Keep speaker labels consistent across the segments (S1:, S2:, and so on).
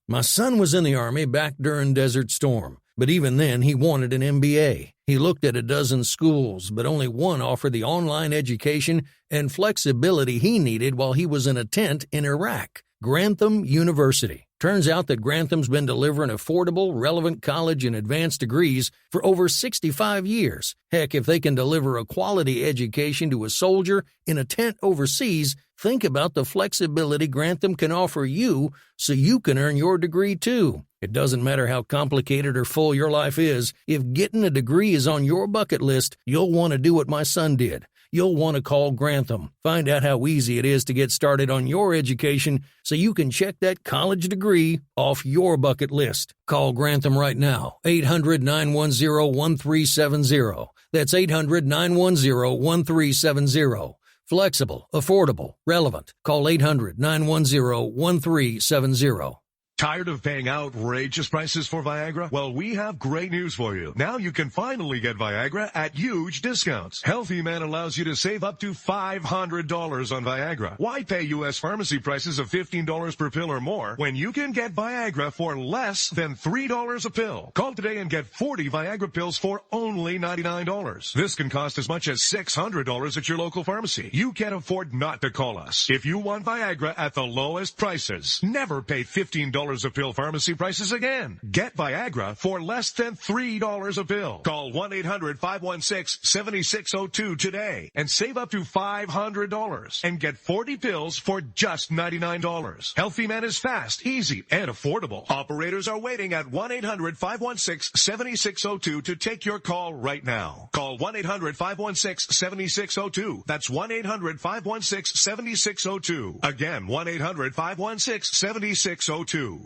S1: My son was in the Army back during Desert Storm, but even then he wanted an MBA. He looked at a dozen schools, but only one offered the online education and flexibility he needed while he was in a tent in Iraq. Grantham University. Turns out that Grantham's been delivering affordable, relevant college and advanced degrees for over 65 years. Heck, if they can deliver a quality education to a soldier in a tent overseas, think about the flexibility Grantham can offer you so you can earn your degree too. It doesn't matter how complicated or full your life is, if getting a degree is on your bucket list, you'll want to do what my son did. You'll want to call Grantham. Find out how easy it is to get started on your education so you can check that college degree off your bucket list. Call Grantham right now, 800-910-1370. That's 800-910-1370. Flexible, affordable, relevant. Call 800-910-1370.
S2: Tired of paying outrageous prices for Viagra? Well, we have great news for you. Now you can finally get Viagra at huge discounts. Healthy Man allows you to save up to $500 on Viagra. Why pay U.S. pharmacy prices of $15 per pill or more when you can get Viagra for less than $3 a pill? Call today and get 40 Viagra pills for only $99. This can cost as much as $600 at your local pharmacy. You can't afford not to call us. If you want Viagra at the lowest prices, never pay $15 a pill pharmacy prices again. Get Viagra for less than $3 a pill. Call 1-800-516-7602 today and save up to $500 and get 40 pills for just $99. Healthy Man is fast, easy, and affordable. Operators are waiting at 1-800-516-7602 to take your call right now. Call 1-800-516-7602. That's 1-800-516-7602. Again, 1-800-516-7602.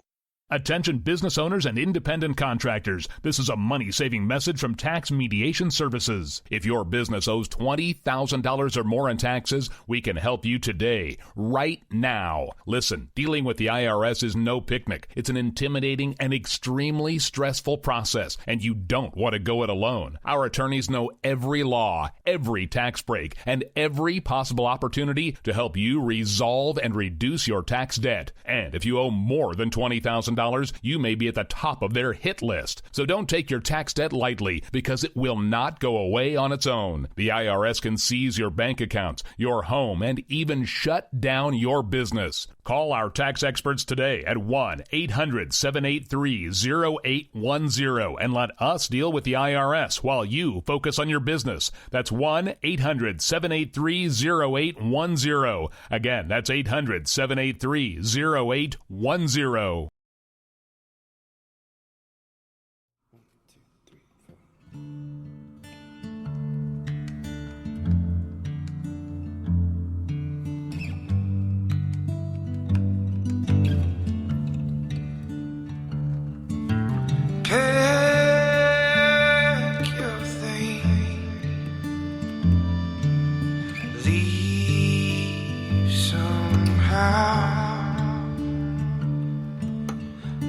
S3: Attention business owners and independent contractors. This is a money-saving message from Tax Mediation Services. If your business owes $20,000 or more in taxes, we can help you today, right now. Listen, dealing with the IRS is no picnic. It's an intimidating and extremely stressful process, and you don't want to go it alone. Our attorneys know every law, every tax break, and every possible opportunity to help you resolve and reduce your tax debt. And if you owe more than $20,000, you may be at the top of their hit list. So don't take your tax debt lightly, because it will not go away on its own. The IRS can seize your bank accounts, your home, and even shut down your business. Call our tax experts today at 1-800-783-0810 and let us deal with the IRS while you focus on your business. That's 1-800-783-0810. Again, that's 800-783-0810.
S4: Pack your things, leave somehow.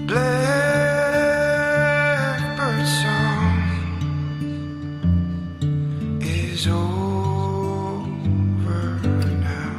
S4: Blackbird song is over now.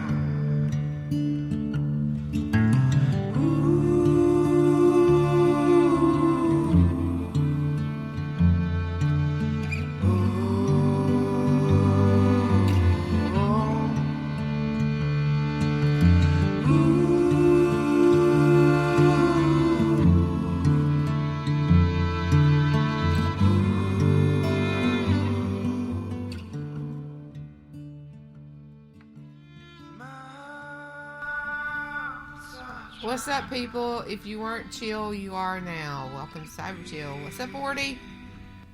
S5: What's up, people? If you weren't chill, you are now. Welcome to Cyber Chill. What's up, Orty?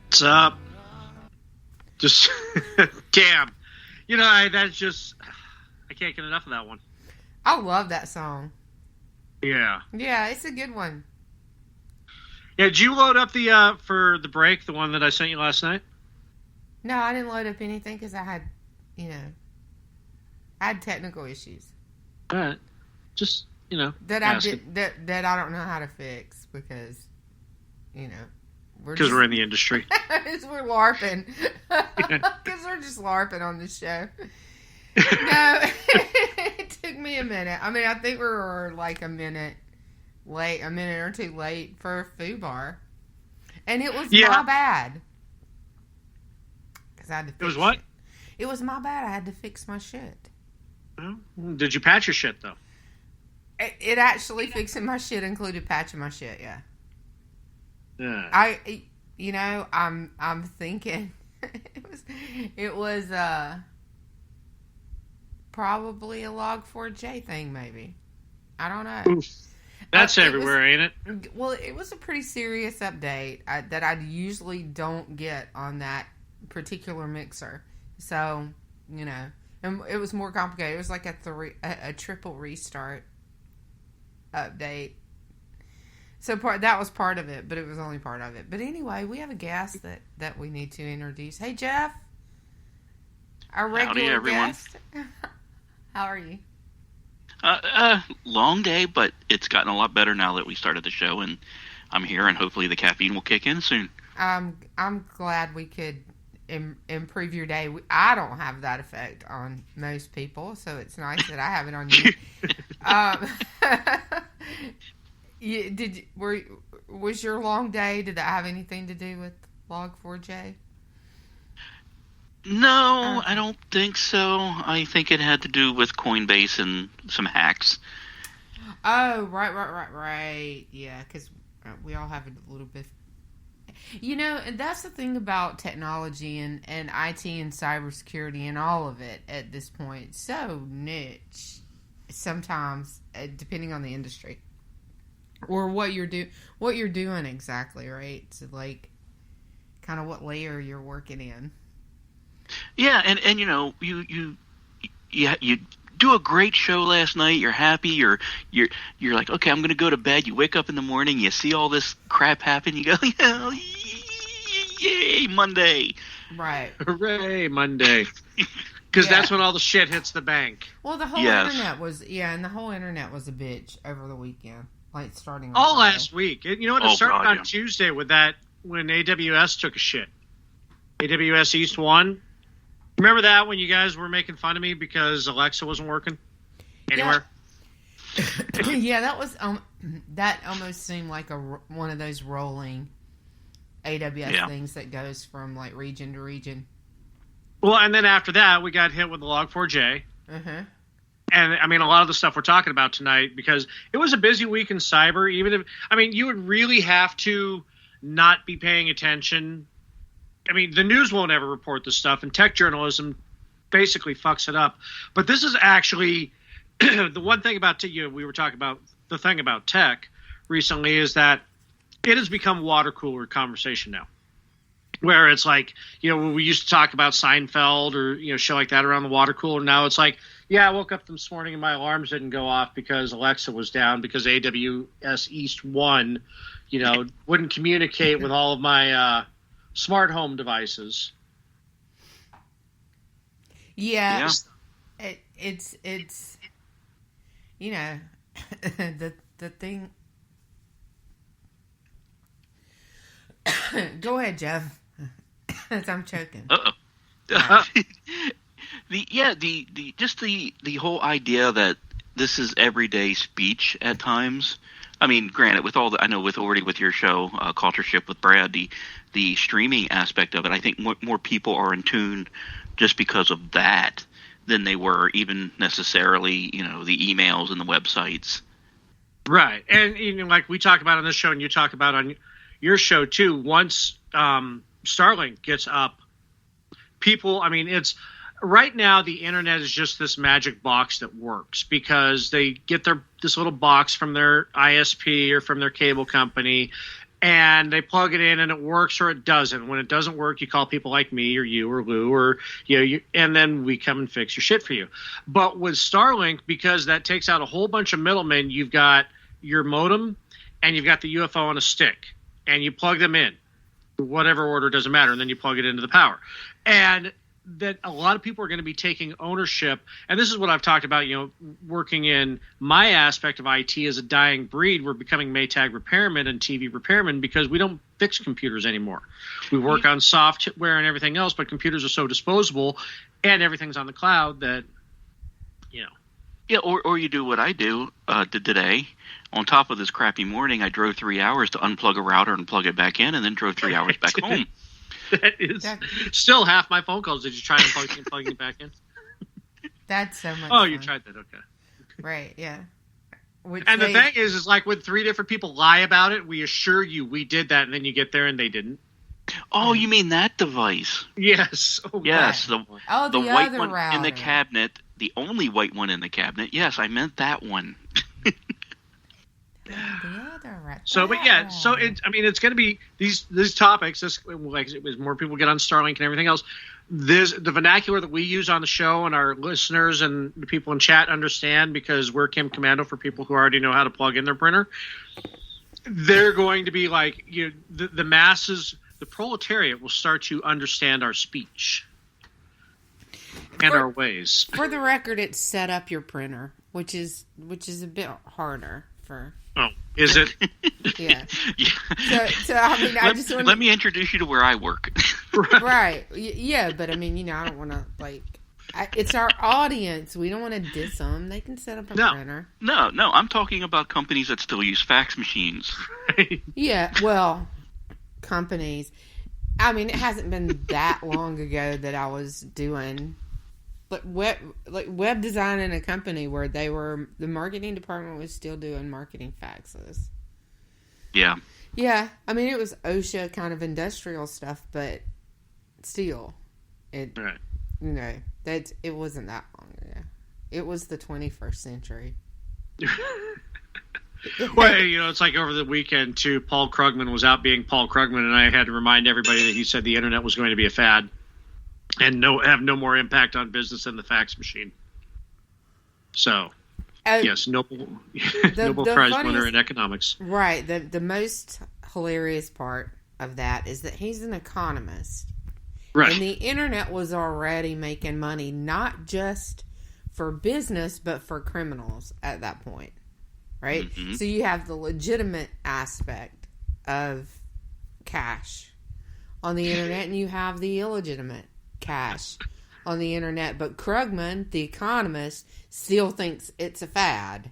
S6: What's up? Just, damn. You know, that's just, I can't get enough of that one.
S5: I love that song.
S6: Yeah.
S5: Yeah, it's a good one.
S6: Yeah, did you load up the, for the break, the one that I sent you last night?
S5: No, I didn't load up anything because I had, I had technical issues.
S6: All right. Just,
S5: that I don't know how to fix because,
S6: because we're in the industry.
S5: We're LARPing. Because we're just LARPing on this show. No, it took me a minute. I mean, I think we were like a minute late, a minute or two late for a FUBAR. And it was
S6: Yeah.
S5: my bad. Because I had to fix
S6: It was what?
S5: shit. It was my bad. I had to fix my shit.
S6: Did you patch your shit, though?
S5: It actually fixing my shit included patching my shit, yeah.
S6: Yeah.
S5: I'm thinking it was probably a Log4j thing, maybe. I don't know.
S6: Oof. That's everywhere, ain't it?
S5: Well, it was a pretty serious update that I usually don't get on that particular mixer. So, and it was more complicated. It was like a triple restart update. So that was part of it, but it was only part of it. But anyway, we have a guest that we need to introduce. Hey, Jeff, our regular
S7: everyone.
S5: guest. How are you?
S7: Long day, but it's gotten a lot better now that we started the show, and I'm here, and hopefully the caffeine will kick in soon.
S5: I'm glad we could improve your day. I don't have that effect on most people, so it's nice that I have it on you. Was your long day? Did that have anything to do with Log4j?
S7: No, I don't think so. I think it had to do with Coinbase and some hacks.
S5: Oh, right. Yeah, because we all have a little bit. And that's the thing about technology and IT and cybersecurity and all of it at this point. So niche, sometimes, depending on the industry or what you're doing exactly, right? So like, kind of what layer you're working in.
S7: Yeah, and you do a great show last night. You're happy. You're like, okay, I'm gonna go to bed. You wake up in the morning. You see all this crap happen. You go, yay, Monday.
S5: Right.
S6: Hooray, Monday. Because that's when all the shit hits the bank.
S5: Well, the whole internet was, and the whole internet was a bitch over the weekend. Like, starting on
S6: All
S5: Friday.
S6: last week. You know what? It started on Tuesday with that, when AWS took a shit. AWS East 1. Remember that when you guys were making fun of me because Alexa wasn't working anywhere?
S5: Yeah, that was that almost seemed like one of those rolling AWS things that goes from like region to region.
S6: Well, and then after that, we got hit with the Log4j.
S5: Uh-huh.
S6: And I mean, a lot of the stuff we're talking about tonight, because it was a busy week in cyber. Even if, you would really have to not be paying attention. I mean, the news won't ever report this stuff, and tech journalism basically fucks it up. But this is actually the one thing about we were talking about the thing about tech recently is that it has become water cooler conversation now, where it's like, when we used to talk about Seinfeld or show like that around the water cooler. Now it's like, I woke up this morning and my alarms didn't go off because Alexa was down because AWS East 1, wouldn't communicate with all of my smart home devices.
S5: Yeah. It's the thing. Go ahead, Jeff. I'm choking.
S7: The whole idea that this is everyday speech at times. I mean, granted, with your show, Culture Ship with Brad, the streaming aspect of it, I think more people are in tune just because of that than they were even necessarily, the emails and the websites. Right.
S6: And like we talk about on this show and you talk about on your show too, once Starlink gets up, people, it's right now the internet is just this magic box that works because they get this little box from their ISP or from their cable company and they plug it in and it works or it doesn't. When it doesn't work, you call people like me or you or Lou or and then we come and fix your shit for you. But with Starlink, because that takes out a whole bunch of middlemen, you've got your modem and you've got the UFO on a stick and you plug them in, whatever order, doesn't matter, and then you plug it into the power. And that a lot of people are going to be taking ownership, and this is what I've talked about, working in my aspect of IT as a dying breed. We're becoming Maytag repairmen and TV repairmen because we don't fix computers anymore. We work on software and everything else, but computers are so disposable and everything's on the cloud that,
S7: Yeah, or you do what I did today. On top of this crappy morning, I drove 3 hours to unplug a router and plug it back in, and then drove 3 hours back home.
S6: That is still half my phone calls. Did you try and plug it back in?
S5: That's so much
S6: Oh,
S5: fun.
S6: you tried that. Okay.
S5: Right, yeah.
S6: The thing is like when 3 different people lie about it, we assure you we did that, and then you get there and they didn't.
S7: Oh, you mean that device?
S6: Yes. Oh,
S7: yes,
S5: the
S7: the white one
S5: router.
S7: in the cabinet, the only white one in the cabinet. Yes, I meant that one.
S5: The other router.
S6: So, but yeah, so it's going to be these topics. As more people get on Starlink and everything else, the vernacular that we use on the show and our listeners and the people in chat understand, because we're Kim Commando for people who already know how to plug in their printer. They're going to be like, the masses, the proletariat will start to understand our speech and our ways.
S5: For the record, it's set up your printer, which is a bit harder for.
S6: Oh, is it?
S5: Yeah.
S7: Yeah.
S5: So I mean, I just want
S7: let me introduce you to where I work.
S5: Right. Yeah, but I mean, I don't want to it's our audience. We don't want to diss them. They can set up a printer.
S7: No. I'm talking about companies that still use fax machines.
S5: Yeah. Well, companies. I mean, it hasn't been that long ago that I was doing web design in a company where the marketing department was still doing marketing faxes.
S7: Yeah.
S5: Yeah. I mean, it was OSHA kind of industrial stuff, but still, it wasn't that long ago. It was the 21st century.
S6: Well, it's like over the weekend too. Paul Krugman was out being Paul Krugman, and I had to remind everybody that he said the internet was going to be a fad and have no more impact on business than the fax machine. So, yes, Nobel Prize winner in economics.
S5: Right. The most hilarious part of that is that he's an economist.
S6: Right.
S5: And the internet was already making money, not just for business, but for criminals at that point. Right? Mm-hmm. So you have the legitimate aspect of cash on the internet, and you have the illegitimate cash on the internet. But Krugman, the economist, still thinks it's a fad.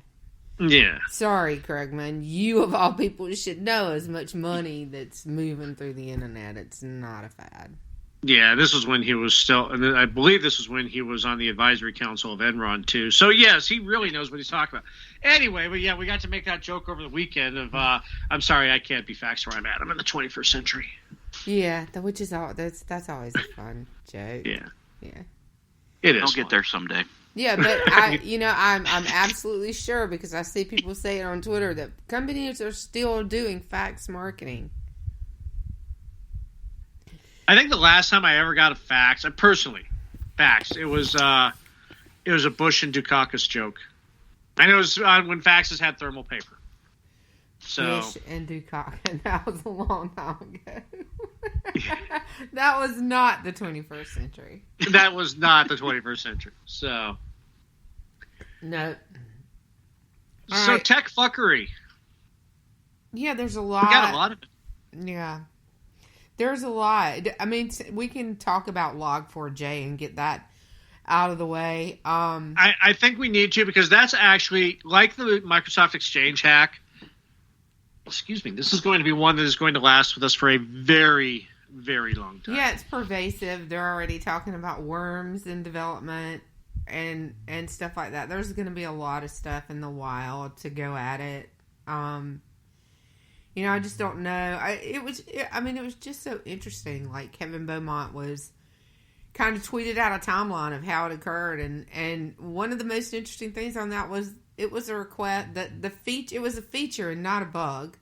S6: Yeah.
S5: Sorry, Krugman. You, of all people, should know as much money that's moving through the internet. It's not a fad.
S6: Yeah, this was when he was still, and I believe this was when he was on the advisory council of Enron too. So yes, he really knows what he's talking about. Anyway, but yeah, we got to make that joke over the weekend of, I'm sorry, I can't be faxed where I'm at. I'm in the 21st century.
S5: Yeah, which is that's always a fun joke.
S6: Yeah.
S5: It
S6: is.
S7: I'll get there someday.
S5: Yeah, but I'm absolutely sure, because I see people say it on Twitter, that companies are still doing fax marketing.
S6: I think the last time I ever got a fax, it was a Bush and Dukakis joke. I know it was when faxes had thermal paper. So
S5: Bush and Dukakis, that was a long time ago. That was not the 21st century.
S6: That was not the 21st century. So
S5: no.
S6: So
S5: right.
S6: Tech fuckery.
S5: Yeah, there's a lot.
S6: We got a lot of it.
S5: Yeah. There's a lot. I mean, we can talk about Log4j and get that out of the way.
S6: I think we need to, because that's actually, like the Microsoft Exchange hack, excuse me, this is going to be one that is going to last with us for a very, very long time.
S5: Yeah, it's pervasive. They're already talking about worms in development and stuff like that. There's going to be a lot of stuff in the wild to go at it. I just don't know. It was just so interesting. Like, Kevin Beaumont was kind of tweeted out a timeline of how it occurred, and one of the most interesting things on that was it was a request that it was a feature and not a bug.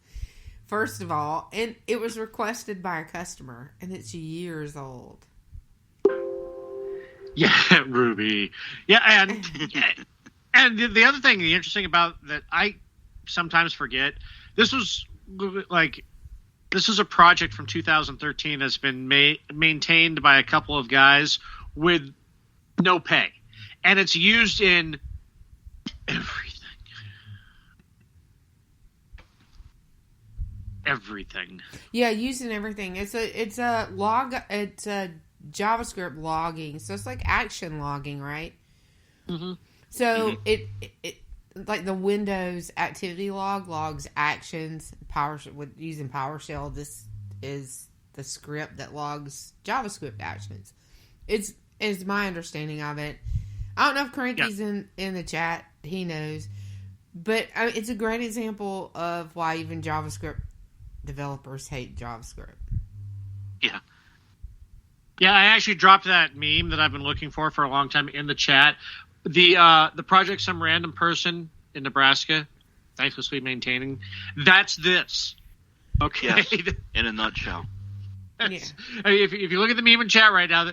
S5: First of all, and it was requested by a customer, and it's years old.
S6: Yeah, Ruby. Yeah, and the other thing, the interesting about that I sometimes forget, this is a project from 2013 that's been maintained by a couple of guys with no pay, and it's used in everything.
S5: Yeah, using everything. It's a JavaScript logging, so it's like action logging, right? Mm-hmm. So it like the Windows activity log logs actions using PowerShell. This is the script that logs JavaScript actions. Is my understanding of it. I don't know if Cranky's in the chat. He knows. But it's a great example of why even JavaScript developers hate JavaScript.
S7: Yeah.
S6: Yeah, I actually dropped that meme that I've been looking for a long time in the chat. The project some random person in Nebraska thanklessly maintaining, that's this. Okay.
S7: Yes, in a nutshell.
S6: I mean, if you look at the meme in chat right now,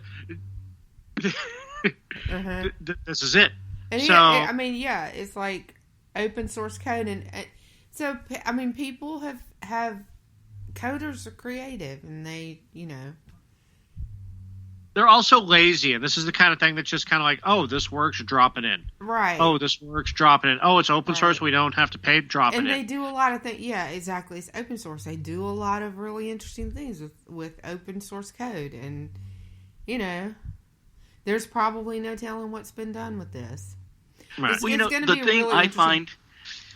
S6: this is it.
S5: And
S6: so
S5: it's like open source code, and so I mean, people have coders are creative, and they
S6: they're also lazy, and this is the kind of thing that's just kind of like, oh, this works, drop it in.
S5: Right.
S6: Oh, this works, drop it in. Oh, it's open source, we don't have to pay, drop it in.
S5: And they do a lot of things. Yeah, exactly. It's open source. They do a lot of really interesting things with open source code, and there's probably no telling what's been done with this.
S6: Right.
S7: The thing I find,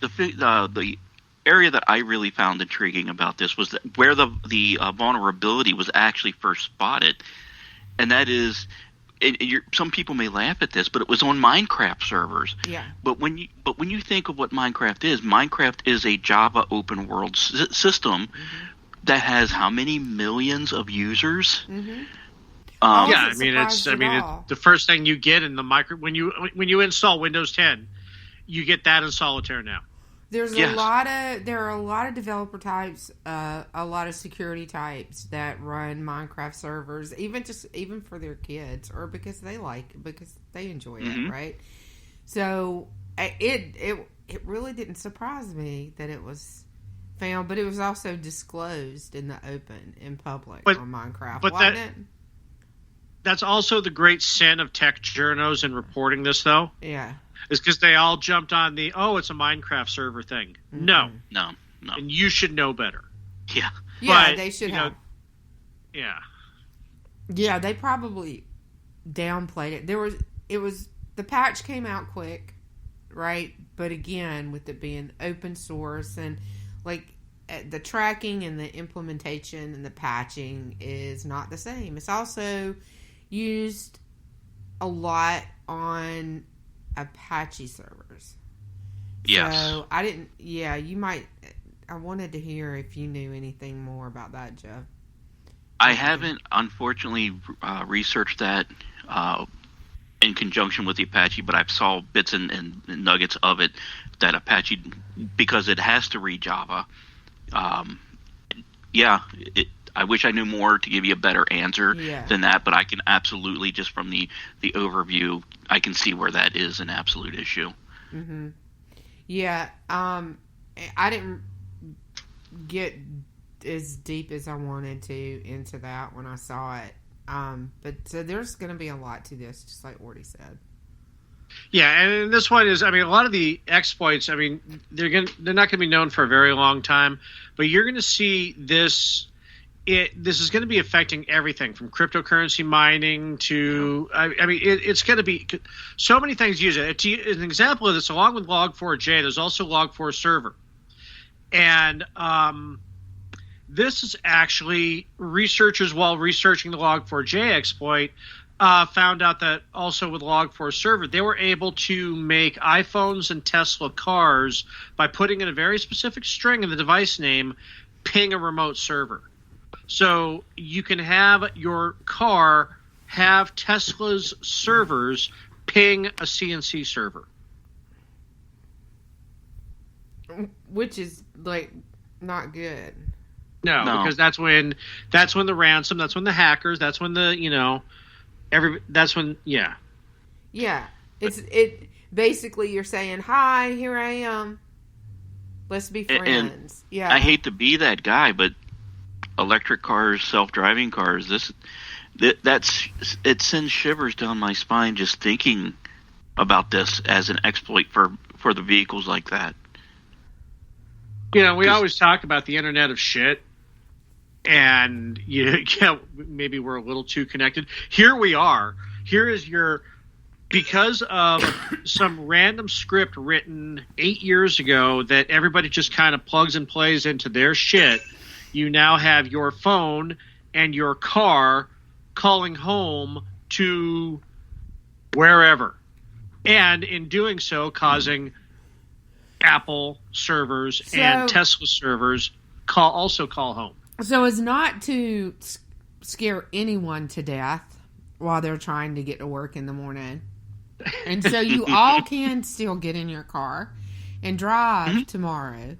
S7: the area that I really found intriguing about this was that where the vulnerability was actually first spotted. And that is, some people may laugh at this, but it was on Minecraft servers.
S5: Yeah.
S7: But when you think of what Minecraft is a Java open world system that has how many millions of users?
S5: Mm-hmm.
S6: The first thing you get in the when you install Windows 10, you get that in Solitaire now.
S5: There are a lot of developer types, a lot of security types that run Minecraft servers, even for their kids, or because they enjoy it, right? So it really didn't surprise me that it was found, but it was also disclosed in the open, in public on Minecraft.
S6: That's also the great sin of tech journos in reporting this, though.
S5: Yeah.
S6: Is because they all jumped on it's a Minecraft server thing.
S5: Mm-hmm.
S6: No. And you should know better.
S7: Yeah.
S5: Yeah, they should have.
S6: Yeah.
S5: Yeah, they probably downplayed it. The patch came out quick, right? But again, with it being open source and like the tracking and the implementation and the patching is not the same. It's also used a lot on Apache servers.
S7: Yes.
S5: So I wanted to hear if you knew anything more about that, Jeff.
S7: I haven't, unfortunately, researched that in conjunction with the Apache, but I've saw bits and nuggets of it that Apache, because it has to read Java. I wish I knew more to give you a better answer than that, but I can absolutely, just from the overview, I can see where that is an absolute issue.
S5: Mm-hmm. Yeah, I didn't get as deep as I wanted to into that when I saw it. But so there's going to be a lot to this, just like Orty said.
S6: Yeah, and this one is, a lot of the exploits, they're not going to be known for a very long time, but you're going to see this. This is going to be affecting everything from cryptocurrency mining to, it's going to be so many things use it. As an example of this, along with Log4j, there's also Log4 server. And this is actually researchers, while researching the Log4j exploit, found out that also with Log4 server, they were able to make iPhones and Tesla cars by putting in a very specific string in the device name, ping a remote server. So you can have your car have Tesla's servers ping a CNC server.
S5: Which is, like, not good.
S6: No, because that's when the ransom, that's when the hackers, that's when the,
S5: Yeah. It basically, you're saying, hi, here I am. Let's be friends.
S7: And I hate to be that guy, but electric cars, self-driving cars, it sends shivers down my spine just thinking about this as an exploit for the vehicles like that.
S6: We always talk about the Internet of Shit, and maybe we're a little too connected. Here we are. Here is your because of some random script written 8 years ago that everybody just kind of plugs and plays into their shit, you now have your phone and your car calling home to wherever. And in doing so, causing Apple servers and Tesla servers also call home.
S5: So as not to scare anyone to death while they're trying to get to work in the morning. And so you all can still get in your car and drive tomorrow.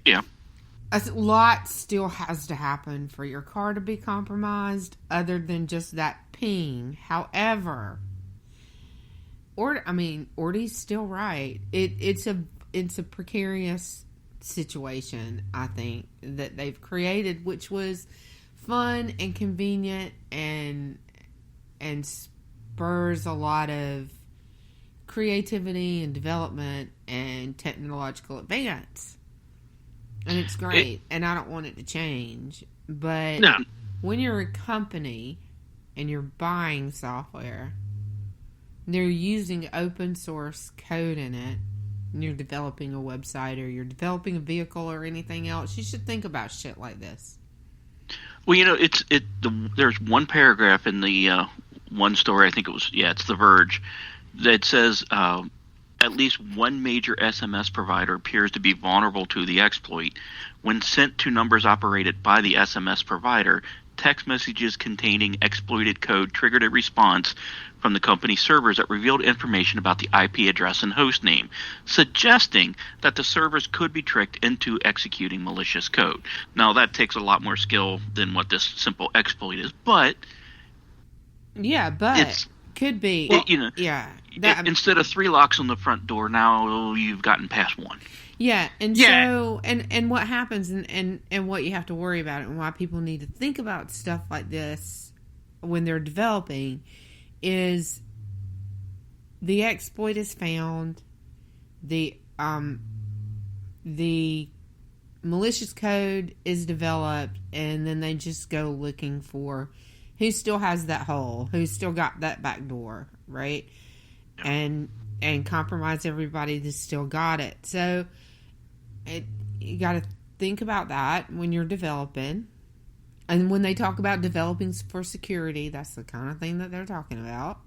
S7: Yeah.
S5: A lot still has to happen for your car to be compromised other than just that ping. However, Orty's still right. It's a precarious situation, I think, that they've created, which was fun and convenient and spurs a lot of creativity and development and technological advance. And it's great, and I don't want it to change. But when you're a company and you're buying software, they're using open source code in it, and you're developing a website or you're developing a vehicle or anything else, you should think about shit like this.
S7: Well, there's one paragraph in the one story, I think it's The Verge, that says at least one major SMS provider appears to be vulnerable to the exploit. When sent to numbers operated by the SMS provider, text messages containing exploited code triggered a response from the company's servers that revealed information about the IP address and host name, suggesting that the servers could be tricked into executing malicious code. Now, that takes a lot more skill than what this simple exploit is, but...
S5: Yeah, but could be.
S7: Instead of 3 locks on the front door, now you've gotten past 1.
S5: Yeah, so and what happens and what you have to worry about it and why people need to think about stuff like this when they're developing is the exploit is found, the malicious code is developed, and then they just go looking for who still has that hole, who's still got that back door, right? And compromise everybody that's still got it. So you got to think about that when you're developing. And when they talk about developing for security, that's the kind of thing that they're talking about.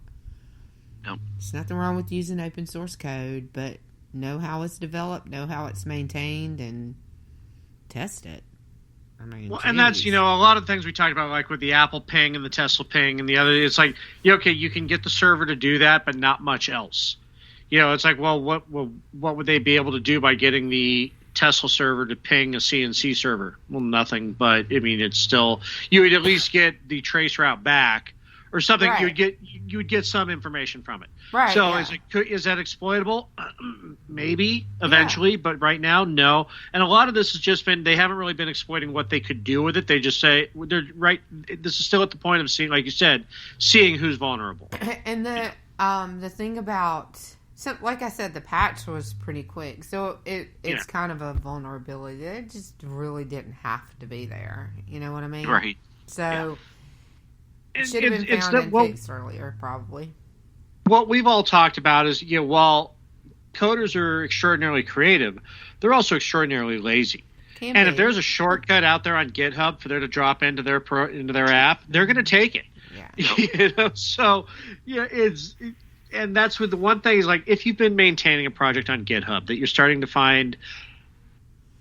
S7: Yep.
S5: There's nothing wrong with using open source code, but know how it's developed, know how it's maintained, and test it.
S6: And that's, a lot of things we talked about, like with the Apple ping and the Tesla ping and the other, it's like, okay, you can get the server to do that, but not much else. It's like, well, what would they be able to do by getting the Tesla server to ping a CNC server? Well, nothing, but it's still, you would at least get the trace route back or something. Right. You would get some information from it.
S5: Right.
S6: So is that exploitable? Maybe eventually, but right now, no. And a lot of this has just been, they haven't really been exploiting what they could do with it. They just say they're right. This is still at the point of seeing, like you said, seeing who's vulnerable.
S5: And the thing about, so like I said, the patch was pretty quick. So it's kind of a vulnerability. It just really didn't have to be there. You know what I mean?
S7: Right.
S5: So it should have been found and fixed earlier, probably.
S6: What we've all talked about is, while coders are extraordinarily creative, they're also extraordinarily lazy. And if there's a shortcut out there on GitHub for them to drop into their app, they're going to take it.
S5: Yeah.
S6: So and that's what the one thing is, like, if you've been maintaining a project on GitHub that you're starting to find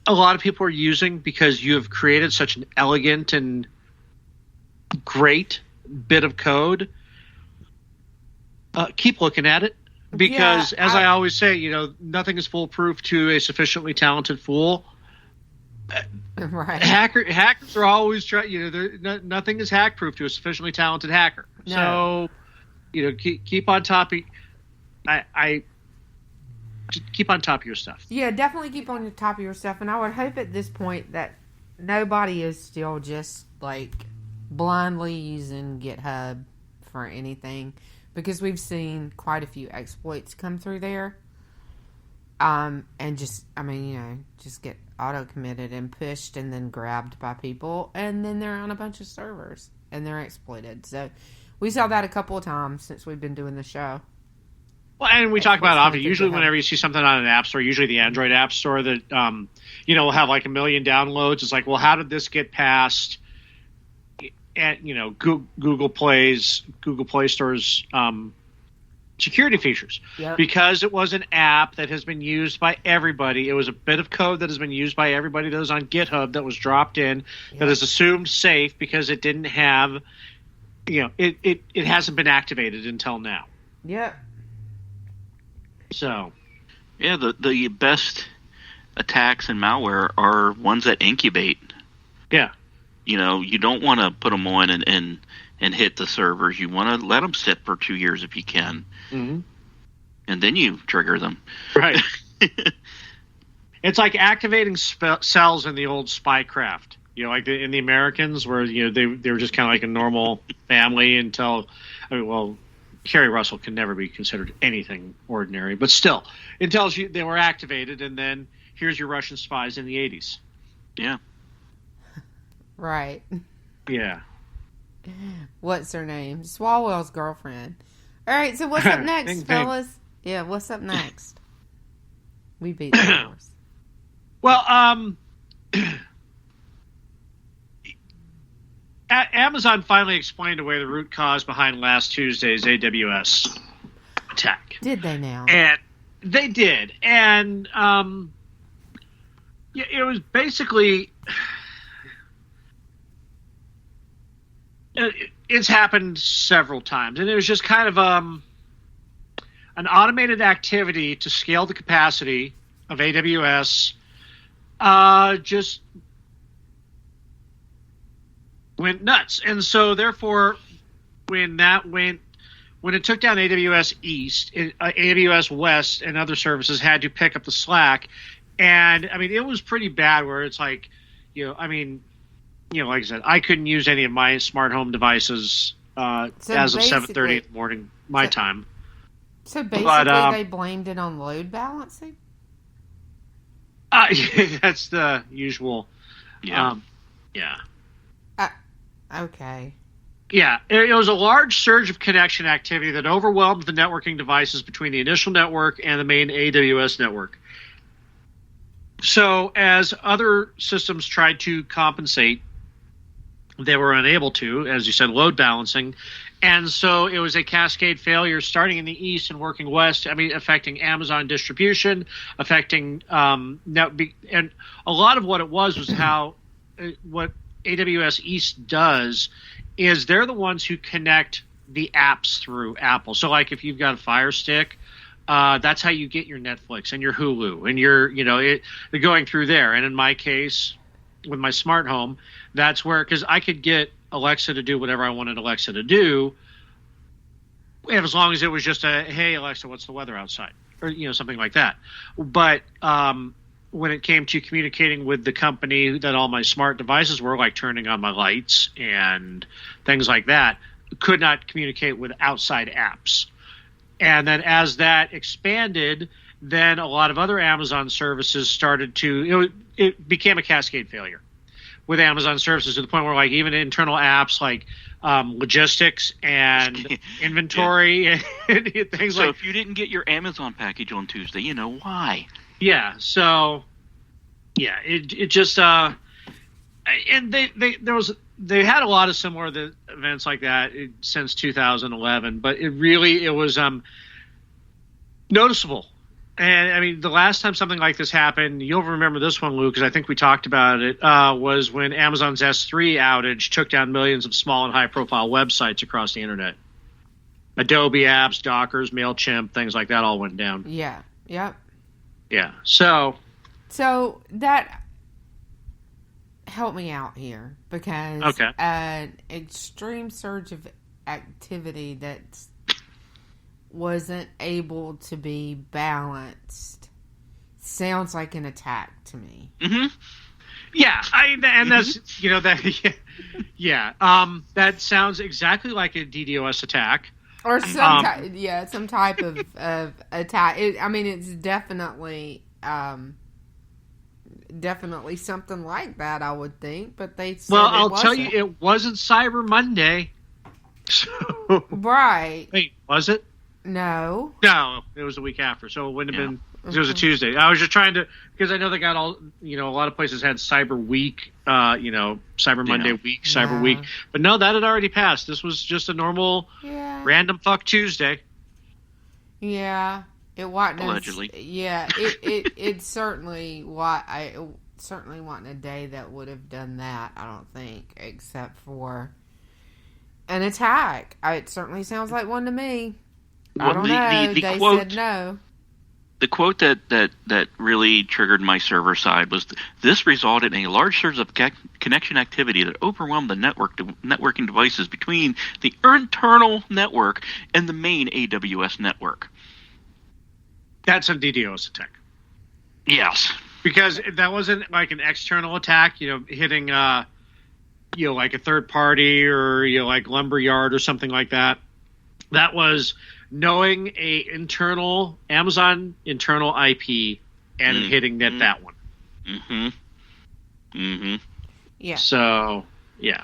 S6: a lot of people are using because you have created such an elegant and great bit of code, keep looking at it, because as I always say, nothing is foolproof to a sufficiently talented fool.
S5: Right.
S6: Hackers are always trying. Nothing is hack proof to a sufficiently talented hacker. No. So, keep on top of. Keep on top of your stuff.
S5: Yeah, definitely keep on top of your stuff, and I would hope at this point that nobody is still just like blindly using GitHub for anything, because we've seen quite a few exploits come through there. And just get auto-committed and pushed and then grabbed by people, and then they're on a bunch of servers and they're exploited. So we saw that a couple of times since we've been doing the show.
S6: Well, and we
S5: That's
S6: talk about it
S5: what's
S6: often.
S5: gonna
S6: Usually,
S5: happen.
S6: whenever you see something on an app store, usually the Android app store that will have like 1 million downloads. It's like, well, how did this get past? And Google Play Store's security features,
S5: Yep.
S6: because it was an app that has been used by everybody. It was a bit of code that has been used by everybody that was on GitHub that was dropped in, that is assumed safe because it didn't have, it hasn't been activated until now.
S5: Yep.
S6: So,
S7: Yeah, the best attacks and malware are ones that incubate.
S6: yeah.
S7: You don't want to put them on and hit the servers. You want to let them sit for 2 years if you can.
S6: Mm-hmm.
S7: And then you trigger them.
S6: Right. It's like activating cells in the old spycraft. Like in the Americans, where they were just kind of like a normal family until, Kerry Russell can never be considered anything ordinary, but still, until they were activated, and then here's your Russian spies in the 80s.
S7: Yeah.
S5: Right.
S6: Yeah.
S5: What's her name? Swalwell's girlfriend. All right, so what's up next,
S6: Bing, bing.
S5: fellas? Yeah, what's up next? We beat the horse.
S6: Well, Amazon finally explained away the root cause behind last Tuesday's AWS attack.
S5: Did they now?
S6: And they did. And it was basically... It's happened several times. And it was just kind of an automated activity to scale the capacity of AWS. Just went nuts. And so therefore, when it took down AWS East, AWS West and other services had to pick up the slack. And I mean, it was pretty bad, where it's like, like I said, I couldn't use any of my smart home devices as of 7:30 in the morning, my time.
S5: So basically, they blamed it on load balancing?
S6: That's the usual.
S7: Yeah.
S5: Okay.
S6: Yeah, it was a large surge of connection activity that overwhelmed the networking devices between the initial network and the main AWS network. So as other systems tried to compensate, they were unable to, as you said, load balancing. And so it was a cascade failure starting in the east and working west, affecting Amazon distribution, affecting and a lot of what it was how what AWS East does is they're the ones who connect the apps through Apple. So like if you've got a Fire Stick, that's how you get your Netflix and your Hulu, and they're going through there. And in my case, with my smart home, that's where, because I could get Alexa to do whatever I wanted Alexa to do, as long as it was just a, hey, Alexa, what's the weather outside? Or, something like that. But when it came to communicating with the company that all my smart devices were, like turning on my lights and things like that, could not communicate with outside apps. And then as that expanded, then a lot of other Amazon services started to, it became a cascade failure with Amazon services, to the point where like even internal apps like logistics and inventory and things
S7: So
S6: like.
S7: if you didn't get your Amazon package on Tuesday, you know why.
S6: Yeah. So yeah, it just and they had a lot of similar events like that since 2011, but it was noticeable. And the last time something like this happened, you'll remember this one, Lou, because I think we talked about it, was when Amazon's S3 outage took down millions of small and high-profile websites across the internet. Adobe apps, Dockers, MailChimp, things like that all went down.
S5: Yeah. Yep.
S6: Yeah. So
S5: that help me out here, because an extreme surge of activity that's wasn't able to be balanced sounds like an attack to me.
S7: Mm-hmm.
S6: Yeah, that's that sounds exactly like a DDoS attack,
S5: or some type of attack. It's definitely something like that, I would think. But they said
S6: I'll tell you, it wasn't Cyber Monday. So
S5: right?
S6: Wait, was it?
S5: No.
S6: No, it was the week after, so it wouldn't have been. It was a Tuesday. I was just trying to, because I know they got all, a lot of places had Cyber Week, Cyber Monday week, Cyber Week, but no, that had already passed. This was just a normal, random fuck Tuesday.
S5: Yeah, it wasn't.
S7: Allegedly.
S5: It certainly certainly wasn't a day that would have done that. I don't think, except for an attack. It certainly sounds like one to me. I don't know. They quote, said no.
S7: The quote that really triggered my server side was, "This resulted in a large surge of connection activity that overwhelmed the networking devices between the internal network and the main AWS network."
S6: That's a DDoS attack.
S7: Yes.
S6: Because that wasn't like an external attack, hitting, like a third party or, like Lumberyard or something like that. That was knowing Amazon internal IP and hitting that one.
S7: Mm-hmm. Mm-hmm.
S5: Yeah.
S6: So, yeah.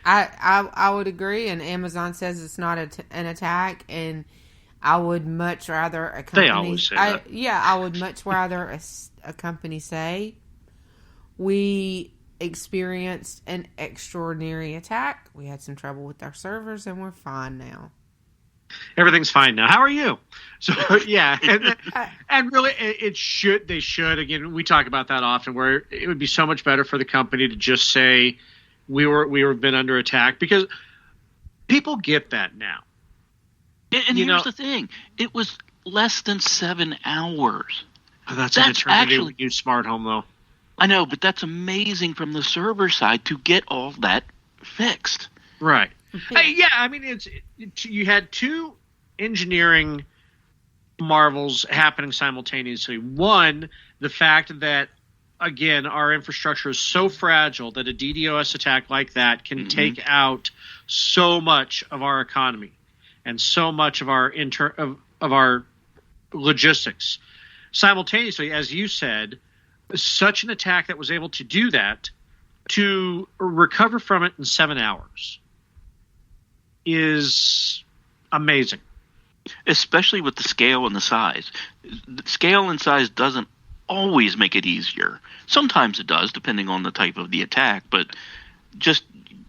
S5: I would agree, and Amazon says it's not an attack, and I would much rather a company.
S6: They always say that.
S5: I would much rather a company say, we experienced an extraordinary attack. We had some trouble with our servers, and we're fine now.
S6: Everything's fine now. How are you? So yeah, and really, they should. Again, we talk about that often, where it would be so much better for the company to just say we were been under attack, because people get that now.
S7: And here's the thing: it was less than 7 hours.
S6: That's an eternity when you use smart home, though.
S7: I know, but that's amazing from the server side to get all that fixed.
S6: Right. I mean, you had two engineering marvels happening simultaneously. One, the fact that, again, our infrastructure is so fragile that a DDoS attack like that can take out so much of our economy and so much of our of our logistics. Simultaneously, as you said, such an attack that was able to do that, to recover from it in 7 hours, is amazing.
S7: Especially with the scale and the size. The scale and size doesn't always make it easier. Sometimes it does, depending on the type of the attack, but just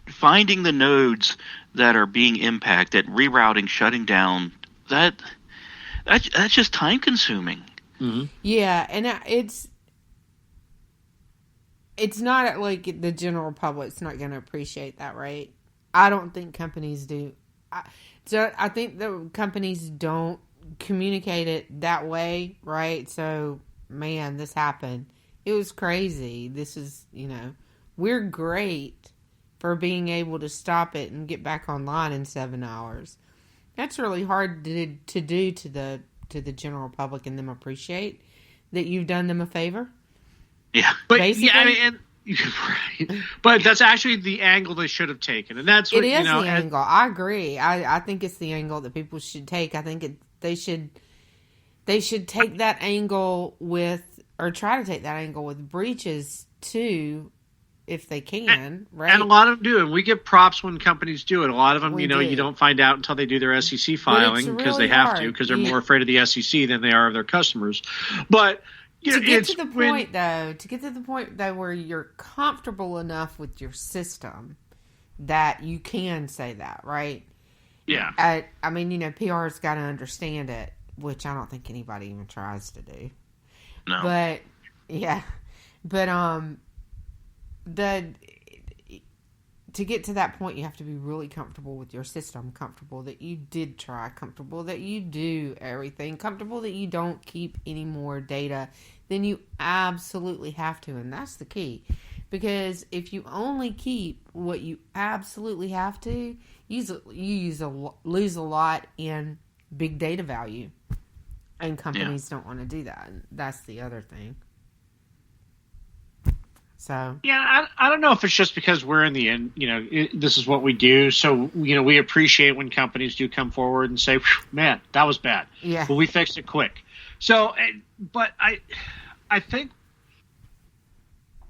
S7: finding the nodes that are being impacted, rerouting, shutting down, that's just time consuming.
S5: Mm-hmm. Yeah, and it's not like the general public's not going to appreciate that, right? I don't think companies do. I think the companies don't communicate it that way, right? So, man, this happened. It was crazy. This is, we're great for being able to stop it and get back online in 7 hours. That's really hard to do to the general public and them appreciate that you've done them a favor.
S7: Yeah,
S6: but
S5: basically,
S6: yeah, I mean, right. But that's actually the angle they should have taken, and that's what,
S5: it is the angle. I agree. I think it's the angle that people should take. I think they should take that angle with, or try to take that angle with breaches too, if they can, right?
S6: And a lot of them do, and we give props when companies do it. A lot of them, you don't find out until they do their SEC filing, because they have to, because they're more afraid of the SEC than they are of their customers. But
S5: to get to the point though where you're comfortable enough with your system that you can say that, right?
S6: Yeah.
S5: I mean, PR's got to understand it, which I don't think anybody even tries to do.
S7: No.
S5: But yeah, to get to that point, you have to be really comfortable with your system, comfortable that you did try, comfortable that you do everything, comfortable that you don't keep any more data than you absolutely have to. And that's the key. Because if you only keep what you absolutely have to, you lose a lot in big data value. And companies don't want to do that. And that's the other thing. So
S6: yeah, I don't know if it's just because we're in the end, this is what we do. So, we appreciate when companies do come forward and say, man, that was bad.
S5: Yeah.
S6: But we fixed it quick. So, but I think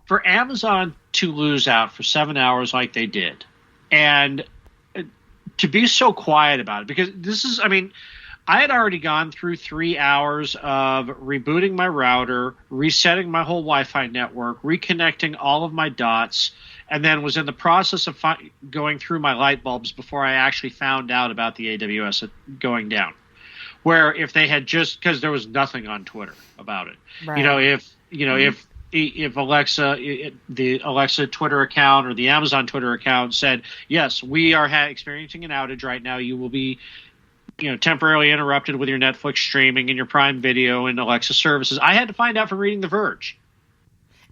S6: for Amazon to lose out for 7 hours like they did, and to be so quiet about it, because this is, I mean, I had already gone through 3 hours of rebooting my router, resetting my whole Wi-Fi network, reconnecting all of my dots, and then was in the process of going through my light bulbs before I actually found out about the AWS going down. Where if they had just, because there was nothing on Twitter about it.
S5: Right.
S6: If Alexa, the Alexa Twitter account or the Amazon Twitter account said, yes, we are experiencing an outage right now, you will be temporarily interrupted with your Netflix streaming and your Prime Video and Alexa services. I had to find out from reading The Verge.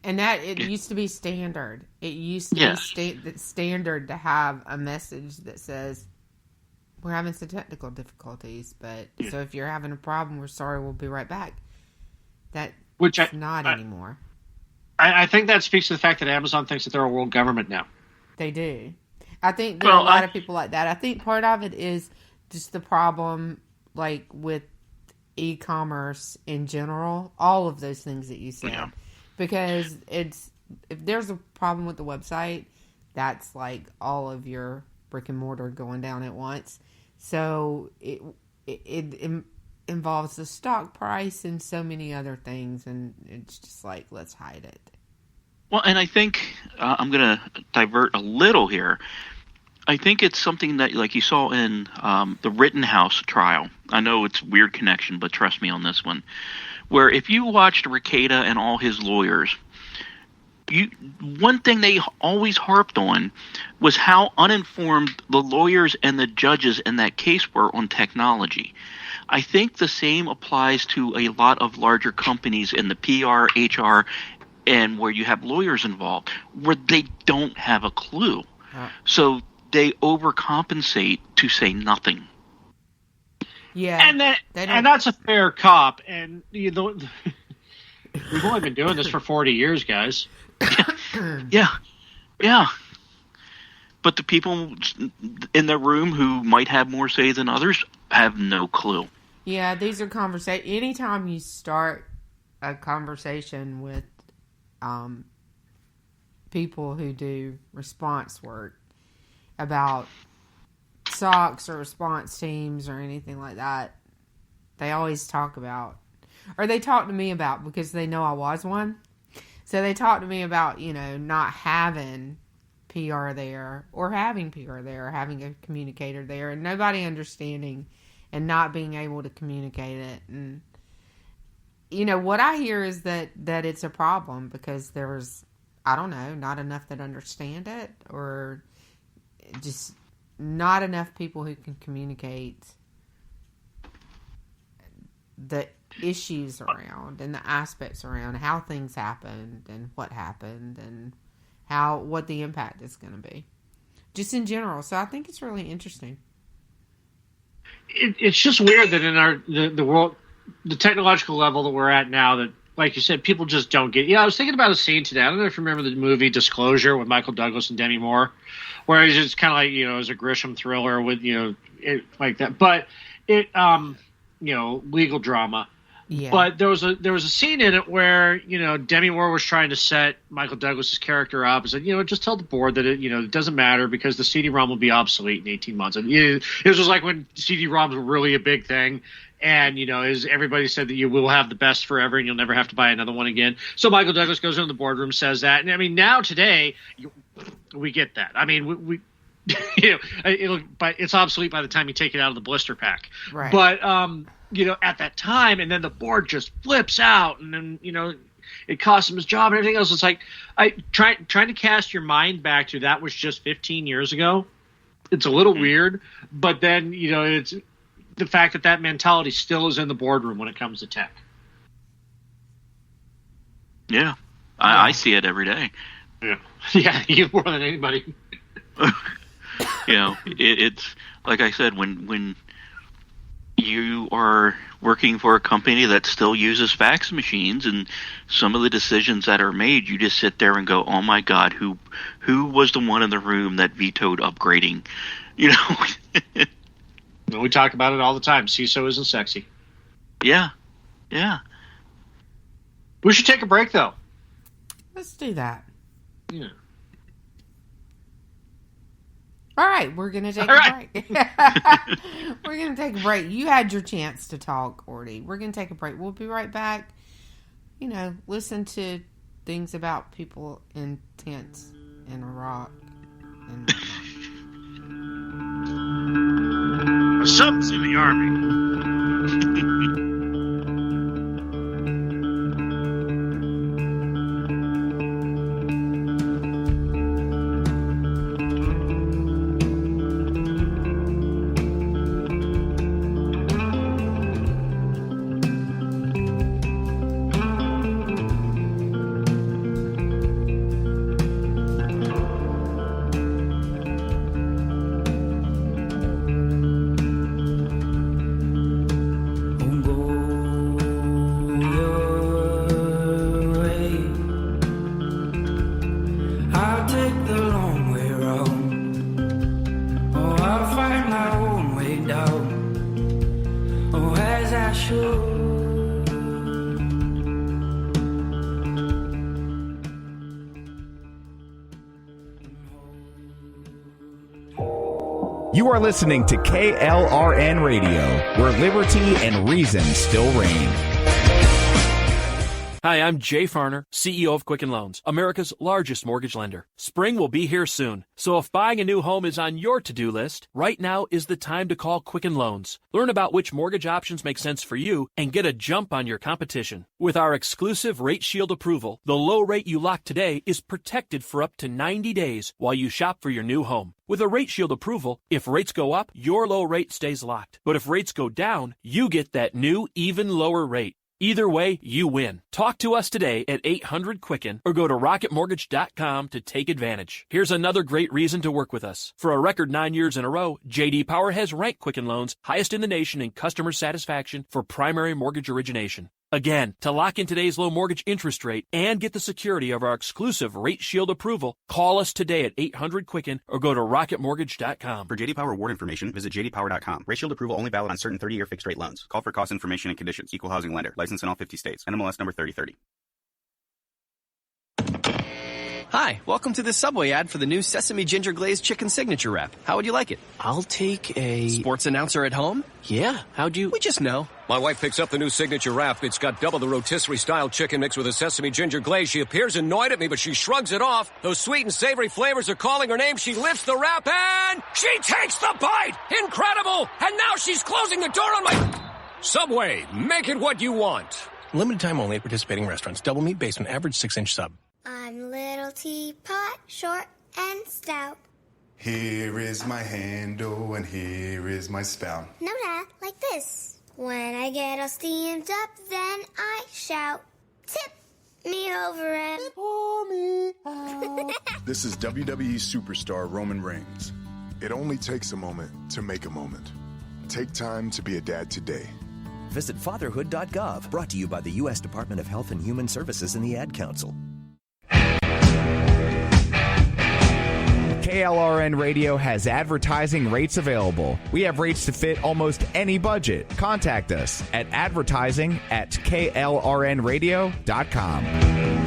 S5: And that it used to be standard. It used to be standard to have a message that says, we're having some technical difficulties, but so if you're having a problem, we're sorry, we'll be right back. That's not anymore.
S6: I think that speaks to the fact that Amazon thinks that they're a world government now.
S5: They do. I think there are a lot of people like that. I think part of it is just the problem, like with e-commerce in general, all of those things that you said. Yeah. Because if there's a problem with the website, that's like all of your brick and mortar going down at once. So it involves the stock price and so many other things, and it's just like, let's hide it.
S7: Well, and I think I'm going to divert a little here. I think it's something that, like you saw in the Rittenhouse trial. I know it's weird connection, but trust me on this one. Where if you watched Rekieta and all his lawyers, one thing they always harped on was how uninformed the lawyers and the judges in that case were on technology. I think the same applies to a lot of larger companies in the PR, HR, and where you have lawyers involved, where they don't have a clue. So they overcompensate to say nothing.
S5: Yeah,
S6: and that's a fair cop. And we've only been doing this for 40 years, guys.
S7: Yeah. But the people in the room who might have more say than others have no clue.
S5: Yeah, these are conversations. Anytime you start a conversation with people who do response work about SOCs or response teams or anything like that, they always talk about, or they talk to me about, because they know I was one. So they talk to me about, not having PR there, or having PR there, or having a communicator there, and nobody understanding and not being able to communicate it. And, what I hear is that it's a problem because there's, I don't know, not enough that understand it, or just not enough people who can communicate the issues around and the aspects around how things happened and what happened and what the impact is going to be, just in general. So I think it's really interesting.
S6: It's just weird that in the world, the technological level that we're at now, that, like you said, people just don't get. I was thinking about a scene today. I don't know if you remember the movie Disclosure with Michael Douglas and Demi Moore, where it's just kind of like, it was a Grisham thriller with, like that. But it, legal drama. Yeah. But there was a scene in it where, Demi Moore was trying to set Michael Douglas's character up and said, just tell the board that it doesn't matter because the CD-ROM will be obsolete in 18 months. And it was like when CD-ROMs were really a big thing. And, as everybody said that you will have the best forever and you'll never have to buy another one again. So Michael Douglas goes into the boardroom, says that. And I mean, now today, we get that. I mean, we but it's obsolete by the time you take it out of the blister pack.
S5: Right.
S6: But, at that time, and then the board just flips out, and then, it costs him his job and everything else. It's like, trying to cast your mind back to that was just 15 years ago. It's a little weird, but then, it's the fact that mentality still is in the boardroom when it comes to tech.
S7: Yeah. I see it every day.
S6: Yeah, you more than anybody.
S7: It's like I said, when you are working for a company that still uses fax machines, and some of the decisions that are made, you just sit there and go, oh my God, who was the one in the room that vetoed upgrading?
S6: We talk about it all the time. CISO isn't sexy.
S7: Yeah.
S6: We should take a break, though.
S5: Let's do that.
S6: Yeah.
S5: All right, we're going to take
S6: All
S5: a break. We're going to take a break. You had your chance to talk, Orty. We're going to take a break. We'll be right back. You know, listen to things about people in tents in Iraq. And
S6: Something's in the army.
S8: You are listening to KLRN Radio, where liberty and reason still reign.
S9: Hi, I'm Jay Farner, CEO of Quicken Loans, America's largest mortgage lender. Spring will be here soon, so if buying a new home is on your to-do list, right now is the time to call Quicken Loans. Learn about which mortgage options make sense for you and get a jump on your competition. With our exclusive Rate Shield approval, the low rate you lock today is protected for up to 90 days while you shop for your new home. With a Rate Shield approval, if rates go up, your low rate stays locked. But if rates go down, you get that new, even lower rate. Either way, you win. Talk to us today at 800-QUICKEN or go to rocketmortgage.com to take advantage. Here's another great reason to work with us. For a record 9 years in a row, J.D. Power has ranked Quicken Loans highest in the nation in customer satisfaction for primary mortgage origination. Again, to lock in today's low mortgage interest rate and get the security of our exclusive Rate Shield approval, call us today at 800-QUICKEN or go to rocketmortgage.com.
S10: For J.D. Power award information, visit jdpower.com. Rate Shield approval only valid on certain 30-year fixed-rate loans. Call for cost information and conditions. Equal housing lender. License in all 50 states. NMLS number 3030.
S11: Hi, welcome to the Subway ad for the new Sesame Ginger Glazed Chicken Signature Wrap. How would you like it?
S12: I'll take a...
S11: Sports announcer at home?
S12: Yeah, how'd you...
S11: We just know.
S13: My wife picks up the new Signature Wrap. It's got double the rotisserie-style chicken mixed with a sesame ginger glaze. She appears annoyed at me, but she shrugs it off. Those sweet and savory flavors are calling her name. She lifts the wrap and... she takes the bite! Incredible! And now she's closing the door on my... Subway, make it what you want.
S12: Limited time only at participating restaurants. Double meat basement, average 6-inch sub.
S14: I'm little teapot, short and stout.
S15: Here is my handle and here is my spout.
S14: No, Dad, like this. When I get all steamed up, then I shout, tip me over and pour me out.
S15: This is WWE superstar Roman Reigns. It only takes a moment to make a moment. Take time to be a dad today.
S16: Visit fatherhood.gov, brought to you by the U.S. Department of Health and Human Services and the Ad Council.
S8: KLRN Radio has advertising rates available. We have rates to fit almost any budget. Contact us at advertising@klrnradio.com.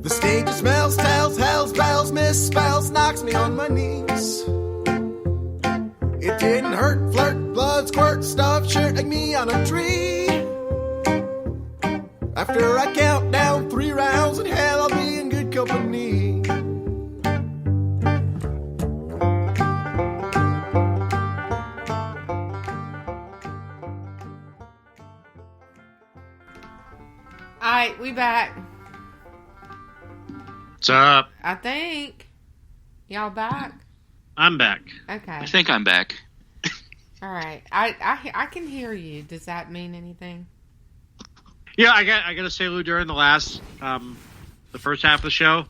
S17: The stage smells, tells, hells, bells, misspells, knocks me on my knees. It didn't hurt, flirt, blood, squirt, stuff, shirt like me on a tree. After I count down 3 rounds in hell, I'll be in good company.
S5: Alright, we back.
S6: What's up?
S5: I think. Y'all back?
S6: I'm back.
S5: Okay.
S7: I think I'm back.
S5: Alright. I can hear you. Does that mean anything?
S6: Yeah, I got to say, Lou, during the first half of the show,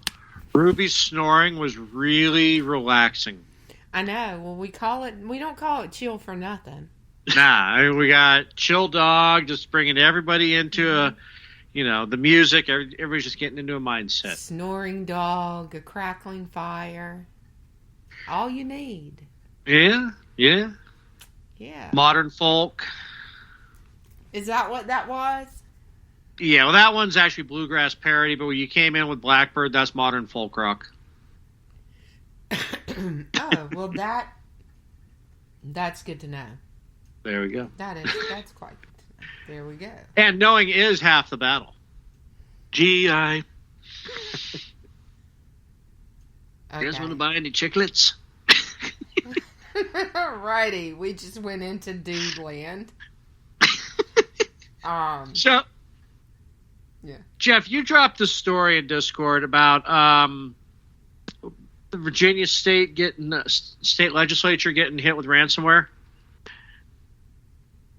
S6: Ruby's snoring was really relaxing.
S5: I know. Well, we don't call it chill for nothing.
S6: Nah, we got Chill Dog just bringing everybody into the music. Everybody's just getting into a mindset.
S5: Snoring dog, a crackling fire. All you need.
S6: Yeah.
S5: Yeah.
S6: Modern folk.
S5: Is that what that was?
S6: Yeah, well, that one's actually bluegrass parody, but when you came in with Blackbird, that's modern folk rock.
S5: Oh, well, that's good to know.
S6: There we go.
S5: That's quite good to know. There we go.
S6: And knowing is half the battle.
S7: G.I.
S6: You guys want to buy any chiclets?
S5: Righty, we just went into dude land.
S6: So,
S5: yeah,
S6: Jeff, you dropped the story in Discord about the Virginia state legislature getting hit with ransomware.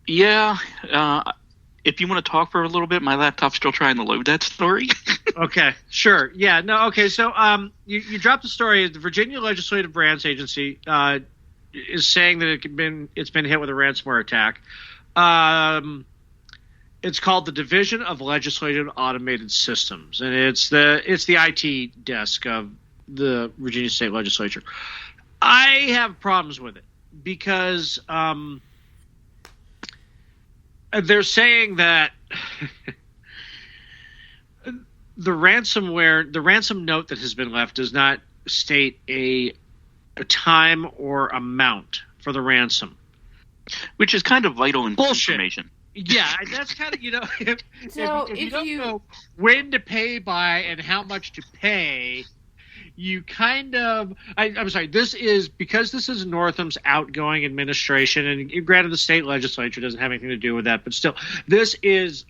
S7: Yeah, if you want to talk for a little bit, my laptop's still trying to load that story.
S6: Okay, sure. Yeah, no, okay. So, you dropped the story. The Virginia Legislative Branch Agency is saying that it's been hit with a ransomware attack. It's called the Division of Legislative Automated Systems, and it's the IT desk of the Virginia State Legislature. I have problems with it because they're saying that the ransom note that has been left does not state a time or amount for the ransom,
S7: which is kind of vital information.
S6: Yeah, that's kind of, if you don't know when to pay by and how much to pay, you kind of, I'm sorry, this is Northam's outgoing administration, and granted the state legislature doesn't have anything to do with that, but still, this is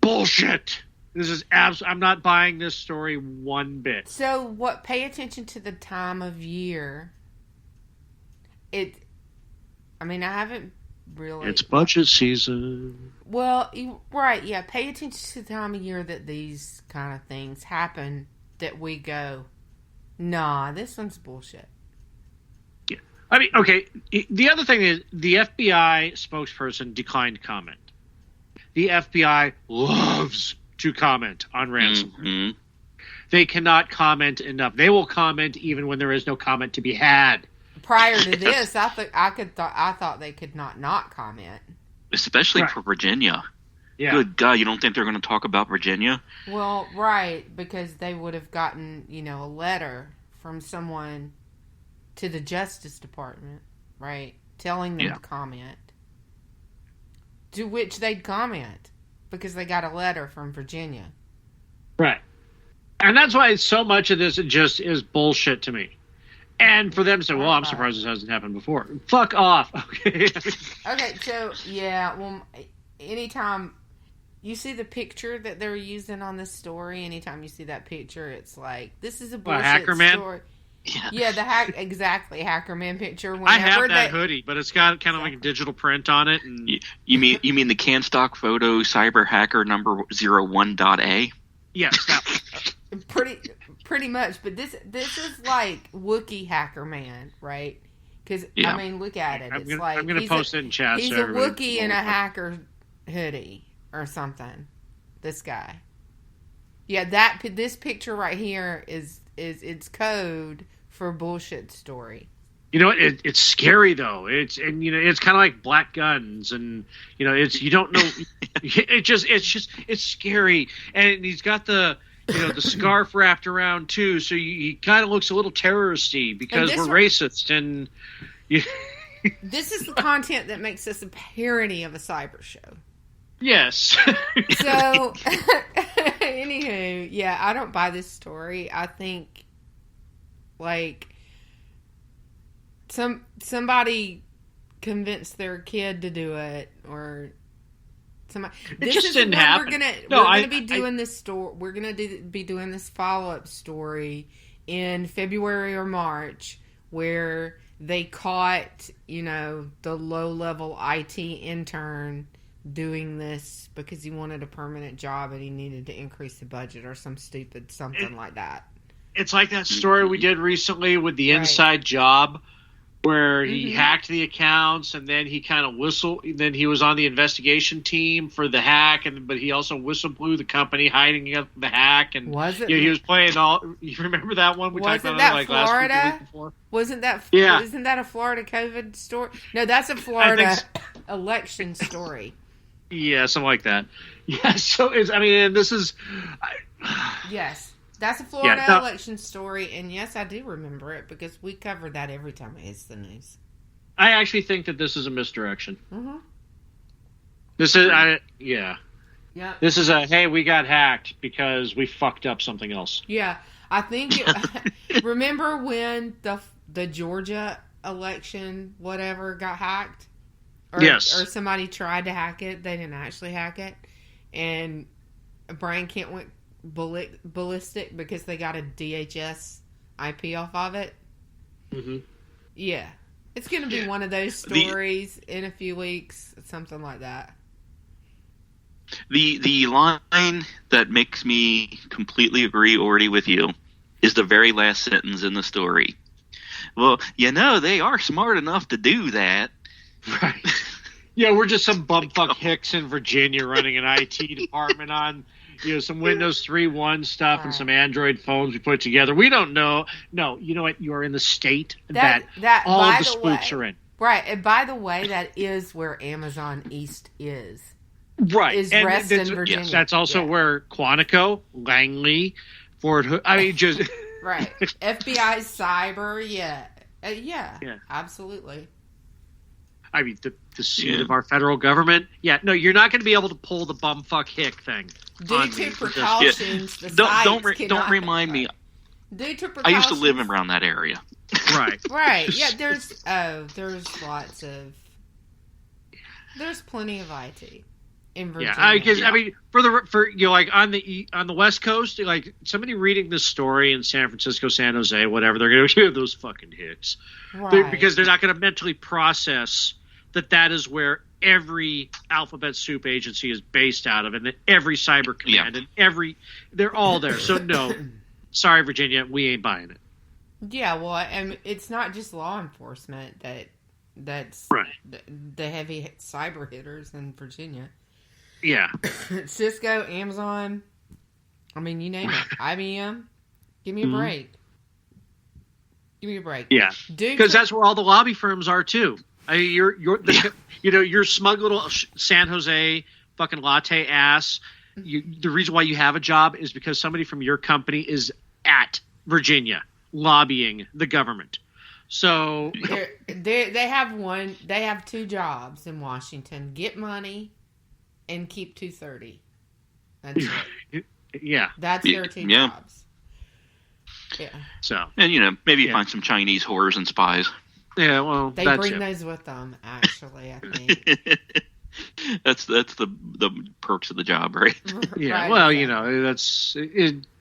S6: bullshit. This is I'm not buying this story one bit.
S5: So pay attention to the time of year. I haven't really.
S6: It's budget season.
S5: Well, right, yeah. Pay attention to the time of year that these kind of things happen. That we go, nah, this one's bullshit.
S6: Yeah, okay. The other thing is the FBI spokesperson declined comment. The FBI loves to comment on ransomware. Mm-hmm. They cannot comment enough. They will comment even when there is no comment to be had.
S5: Prior to this, I thought they could not comment,
S7: especially for Virginia.
S6: Yeah.
S7: Good God, you don't think they're going to talk about Virginia?
S5: Well, right, because they would have gotten a letter from someone to the Justice Department, right, telling them to comment. To which they'd comment because they got a letter from Virginia.
S6: Right. And that's why so much of this just is bullshit to me. And for them to say, well, I'm surprised this hasn't happened before. Fuck off. Okay.
S5: Okay, so, yeah, well, anytime you see the picture that they're using on this story, anytime you see that picture, it's like, this is a bullshit
S6: Hacker Man?
S5: story. Yeah, the Hacker Man picture.
S6: I have that hoodie, but it's got kind of like a digital print on it. And
S7: you mean the CanStock photo cyber hacker number 01.A?
S6: Yes, that one.
S5: Pretty much, but this is like Wookiee Hacker Man, right? Because look at it. I'm
S6: going to post it in chat.
S5: He's a Wookiee in a hacker hoodie or something. This guy. Yeah, this picture right here is it's code for bullshit story.
S6: It's scary though. It's kind of like Black Guns, and it's you don't know. It's scary, and he's got the the scarf wrapped around too, so he kind of looks a little terroristy because we're racist and.
S5: This is the content that makes us a parody of a cyber show.
S6: Yes.
S5: So, anywho, yeah, I don't buy this story. I think, somebody convinced their kid to do it, or somebody.
S6: It just didn't happen.
S5: We're gonna be doing this story. We're gonna be doing this follow-up story in February or March, where they caught, the low-level IT intern doing this because he wanted a permanent job and he needed to increase the budget or something like that.
S6: It's like that story we did recently with the inside job where he hacked the accounts and then he kind of whistled. Then he was on the investigation team for the hack, but he also whistle blew the company hiding up the hack. And
S5: was it?
S6: He was playing all. You remember that one? We talked about
S5: that
S6: it
S5: Florida?
S6: last week, the week before.
S5: Wasn't that?
S6: Yeah.
S5: Isn't that a Florida COVID story? No, that's a Florida election story.
S6: Yeah, something like that. Yeah. So this is.
S5: Yes. That's a Florida election story, and yes, I do remember it because we cover that every time it hits the news.
S6: I actually think that this is a misdirection.
S5: Mm-hmm.
S6: This is,
S5: Yeah.
S6: This is hey, we got hacked because we fucked up something else.
S5: Yeah, I think. Remember when the Georgia election, whatever, got hacked?
S6: Yes.
S5: Or somebody tried to hack it. They didn't actually hack it, and Brian Kent went ballistic because they got a DHS IP off of it.
S6: Mm-hmm.
S5: Yeah, it's going to be one of those stories in a few weeks, something like that.
S7: The line that makes me completely agree already with you is the very last sentence in the story. Well, they are smart enough to do that.
S6: Right. Yeah, we're just some bumfuck hicks in Virginia running an IT department on some Windows 3.1 stuff and some Android phones we put together. We don't know. No, you know what? You are in the state that all of the spooks are in.
S5: Right. And by the way, that is where Amazon East is.
S6: Right.
S5: Is Reston, Virginia.
S6: Yes, that's also where Quantico, Langley, Fort Hood. I mean, just...
S5: Right. FBI Cyber. Yeah. Yeah. Absolutely.
S6: I mean, the seat of our federal government. Yeah, no, you're not going to be able to pull the bumfuck hick thing.
S5: Due to precautions, the sites
S7: don't remind me.
S5: Due to precautions,
S7: I used to live around that area.
S6: Right.
S5: Right. Yeah. There's plenty of IT in Virginia.
S6: Yeah, I mean, for on the West Coast, like somebody reading this story in San Francisco, San Jose, whatever, they're going to hear those fucking hicks,
S5: right?
S6: Because they're not going to mentally process that is where every alphabet soup agency is based out of, and that every cyber command and they're all there. So no, sorry, Virginia, we ain't buying it.
S5: Yeah, well, and it's not just law enforcement that's
S6: right.
S5: The heavy cyber hitters in Virginia.
S6: Yeah,
S5: Cisco, Amazon. I mean, you name it. IBM. Give me a break. Give me a break.
S6: Yeah, because that's where all the lobby firms are too. I mean, your smug little San Jose fucking latte ass. The reason why you have a job is because somebody from your company is at Virginia lobbying the government. So
S5: they have two jobs in Washington: get money and keep 230. That's it.
S6: Yeah,
S5: that's their two jobs. Yeah.
S6: So
S7: and maybe find some Chinese whores and spies.
S6: Yeah, well,
S5: they bring those with them. Actually, I think
S7: that's the perks of the job, right?
S6: Yeah.
S5: Right,
S6: well,
S5: exactly.
S6: That's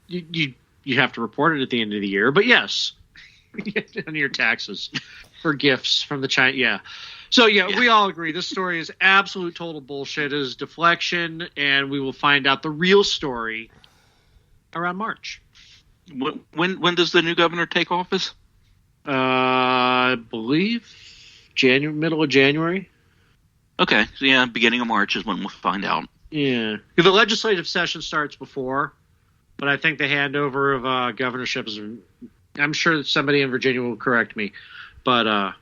S6: you have to report it at the end of the year, but yes, on your taxes for gifts from the China. Yeah. So we all agree this story is absolute total bullshit. It is deflection, and we will find out the real story around March.
S7: When does the new governor take office?
S6: I believe middle of January.
S7: Okay, so beginning of March is when we'll find out.
S6: Yeah, the legislative session starts before, but I think the handover of governorship is. I'm sure that somebody in Virginia will correct me, but I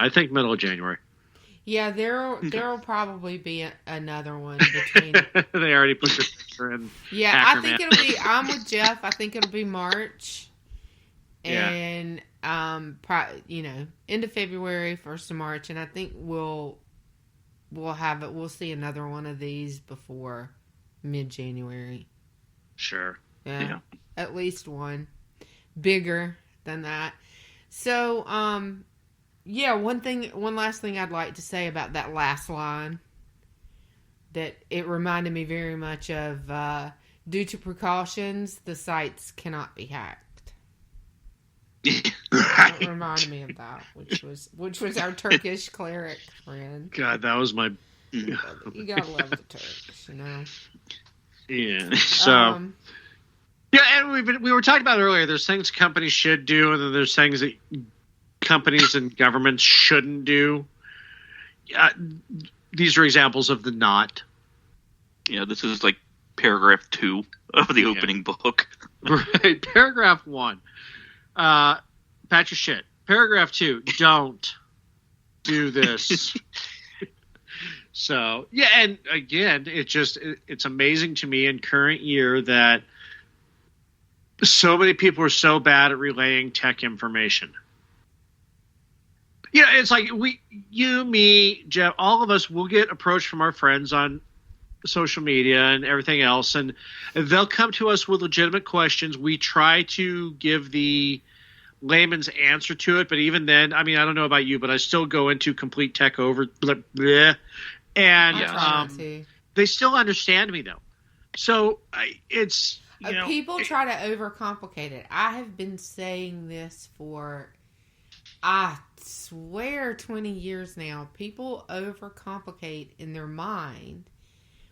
S6: think middle of January.
S5: Yeah, there'll probably be another one between.
S6: They already put your picture in.
S5: Yeah,
S6: Hacker
S5: I think
S6: Man.
S5: it'll be. I'm with Jeff. I think it'll be March,
S6: Yeah.
S5: and end of February, 1st of March, and I think we'll have it. We'll see another one of these before mid-January.
S6: Sure.
S5: Yeah, at least one bigger than that. So, one last thing I'd like to say about that last line, that it reminded me very much of, due to precautions, the sites cannot be hacked.
S6: Right.
S5: It reminded me of that, which was our Turkish cleric friend.
S6: God, that was my...
S5: You gotta love the Turks, you know?
S6: Yeah, so... yeah, and we were talking about earlier, there's things companies should do, and then there's things that companies and governments shouldn't do. These are examples of the not.
S7: Yeah, this is like paragraph 2 of the opening book.
S6: Right, paragraph 1. Patch your shit. Paragraph 2, don't do this. So, yeah, and again, it's amazing to me in current year that so many people are so bad at relaying tech information. Yeah, it's like you, me, Jeff, all of us will get approached from our friends on social media and everything else, and they'll come to us with legitimate questions. We try to give the layman's answer to it, but even then, I mean, I don't know about you, but I still go into complete tech over, bleh, and they still understand me though. So it's
S5: people try to overcomplicate it. I have been saying this for, I swear, 20 years now. People overcomplicate in their mind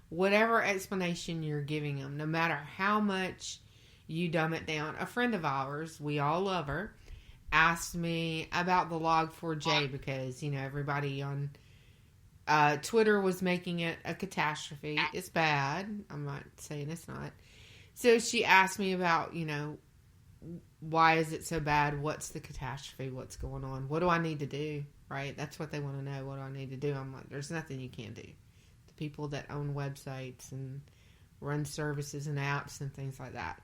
S5: whatever explanation you're giving them, no matter how much you dumb it down. A friend of ours, we all love her, asked me about the Log4j because, everybody on Twitter was making it a catastrophe. It's bad. I'm not saying it's not. So she asked me about, why is it so bad? What's the catastrophe? What's going on? What do I need to do? Right? That's what they want to know. What do I need to do? I'm like, there's nothing you can do. The people that own websites and run services and apps and things like that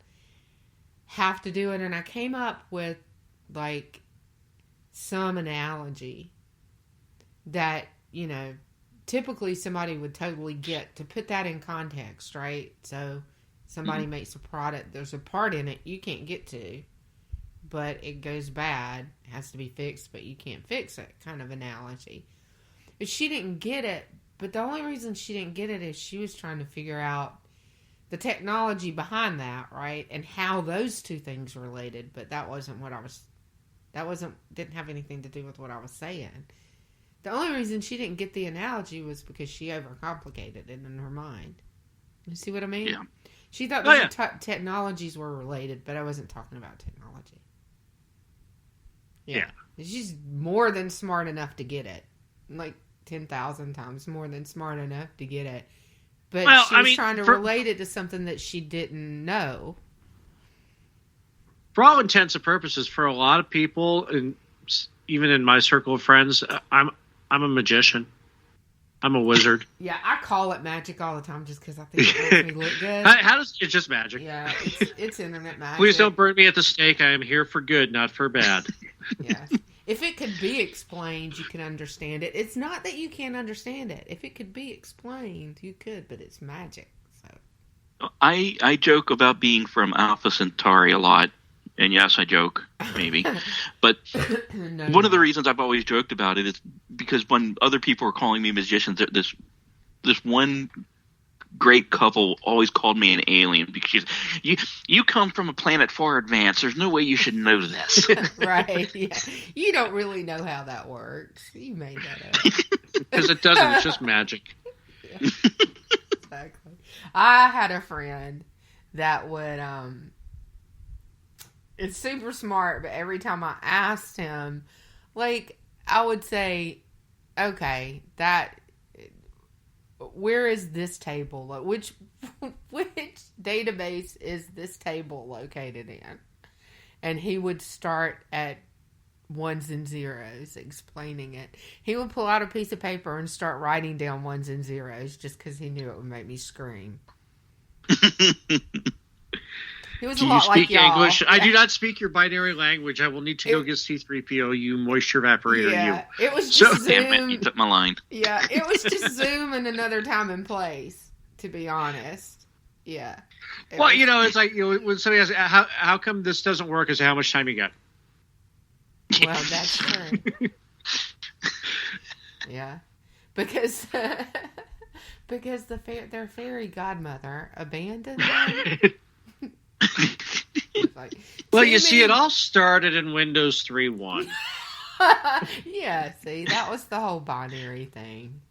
S5: have to do it. And I came up with some analogy that, typically somebody would totally get, to put that in context, right? So somebody makes a product, there's a part in it you can't get to, but it goes bad, it has to be fixed, but you can't fix it, kind of analogy. But she didn't get it, but the only reason she didn't get it is she was trying to figure out the technology behind that, right? And how those two things related, but that wasn't what I was, didn't have anything to do with what I was saying. The only reason she didn't get the analogy was because she overcomplicated it in her mind. You see what I mean?
S7: Yeah.
S5: She thought those technologies were related, but I wasn't talking about technology. Yeah. She's more than smart enough to get it. 10,000 times more than smart enough to get it. But she was trying to relate it to something that she didn't know.
S6: For all intents and purposes, for a lot of people, and even in my circle of friends, I'm a magician. I'm a wizard.
S5: Yeah, I call it magic all the time just because I think it makes me look good.
S6: How does it's just magic?
S5: Yeah, it's internet magic.
S6: Please don't burn me at the stake. I am here for good, not for bad.
S5: Yes. If it could be explained, you can understand it. It's not that you can't understand it. If it could be explained, you could, but it's magic. So
S7: I joke about being from Alpha Centauri a lot. And yes, I joke, maybe. But one of the reasons I've always joked about it is because when other people were calling me magicians, this one great couple always called me an alien because she's, you come from a planet far advanced. There's no way you should know this.
S5: Right. Yeah. You don't really know how that works. You made that up.
S6: Because it doesn't. It's just magic.
S5: Yeah. Exactly. I had a friend that would... It's super smart, but every time I asked him, I would say, okay, where is this table? Which database is this table located in? And he would start at ones and zeros, explaining it. He would pull out a piece of paper and start writing down ones and zeros just because he knew it would make me scream. He was
S6: Do
S5: a
S6: you
S5: lot
S6: speak
S5: like y'all.
S6: English?
S5: Yeah.
S6: I do not speak your binary language. I will need to go get C-3PO, you moisture evaporator,
S5: Yeah,
S6: you.
S5: it was just Zoom.
S7: Damn it, you took my line.
S5: Yeah, it was just Zoom and another time and place, to be honest. Yeah.
S6: Well, it's like, when somebody asks, how come this doesn't work, is how much time you got?
S5: Well, that's true. Yeah. Because their fairy godmother abandoned them.
S6: Well, you see, it all started in Windows 3.1.
S5: Yeah, see, that was the whole binary thing.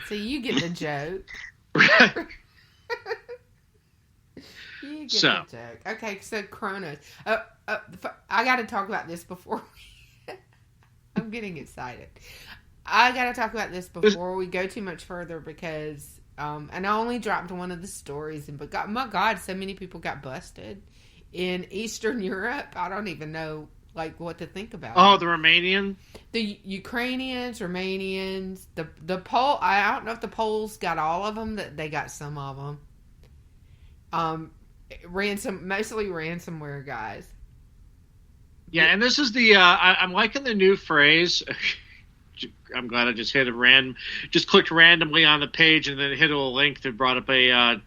S5: See, you get the joke. You get the joke. Okay, so Kronos. I got to talk about this before I'm getting excited. I got to talk about this before we go too much further because, and I only dropped one of the stories, but my God, so many people got busted in Eastern Europe. I don't even know what to think about.
S6: Oh, the Romanian?
S5: The Ukrainians, Romanians, the Pole. I don't know if the Poles got all of them. That they got some of them. Mostly ransomware guys.
S6: Yeah, and this is the. I'm liking the new phrase. I'm glad I just clicked randomly on the page and then hit a link that brought up a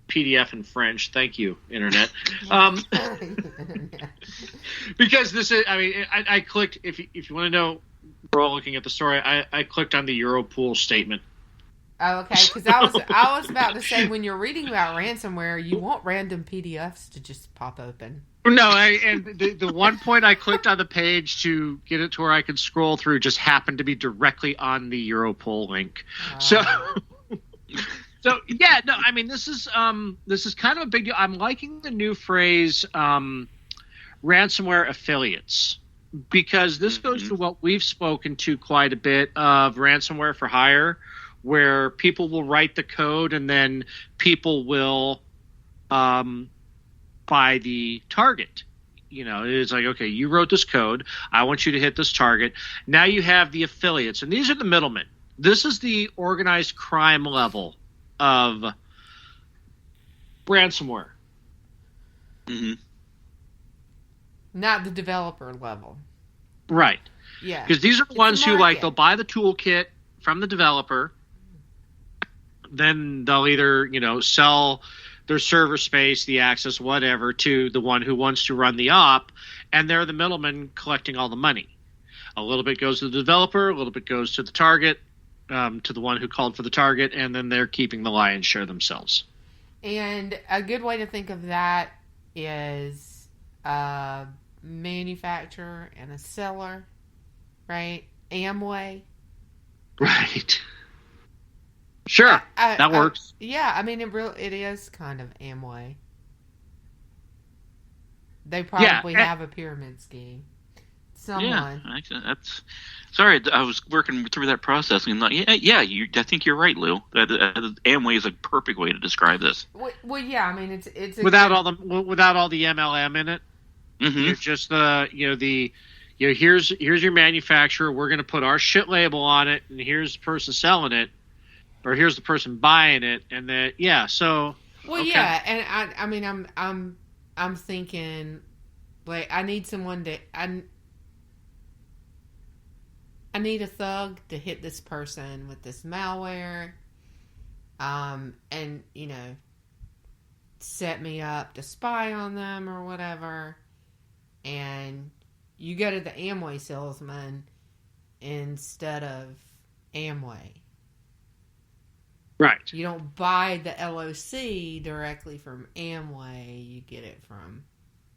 S6: PDF in French. Thank you, Internet. Because this is, I clicked, if you want to know, we're all looking at the story, I clicked on the Europool statement.
S5: Oh, okay, because I was about to say, when you're reading about ransomware, you want random PDFs to just pop open.
S6: No, and the one point I clicked on the page to get it to where I could scroll through just happened to be directly on the Europol link. So yeah, no, this is kind of a big deal. I'm liking the new phrase ransomware affiliates, because this goes to what we've spoken to quite a bit of ransomware for hire, where people will write the code and then people will by the target. It's like, okay, you wrote this code. I want you to hit this target. Now you have the affiliates, and these are the middlemen. This is the organized crime level of ransomware.
S7: Mm-hmm.
S5: Not the developer level.
S6: Right.
S5: Yeah.
S6: Because these are the ones who, they'll buy the toolkit from the developer. Then they'll either, sell their server space, the access, whatever, to the one who wants to run the op, and they're the middleman collecting all the money. A little bit goes to the developer, a little bit goes to the target, to the one who called for the target, and then they're keeping the lion's share themselves.
S5: And a good way to think of that is a manufacturer and a seller, right? Amway.
S6: Right. Sure, that works.
S5: Yeah, it is kind of Amway. They probably have a pyramid scheme. Someone.
S7: Yeah, actually, that's. Sorry, I was working through that process, and I think you're right, Lou. Amway is a perfect way to describe this.
S5: Well, yeah, it's
S6: without all the MLM in it.
S7: Mm-hmm.
S6: You're just here's your manufacturer. We're going to put our shit label on it, and here's the person selling it. Or here's the person buying it, and then so.
S5: Well, okay. Yeah, and I'm thinking, I need someone to I need a thug to hit this person with this malware, and set me up to spy on them or whatever, and you go to the Amway salesman instead of Amway.
S6: Right.
S5: You don't buy the LOC directly from Amway. You get it from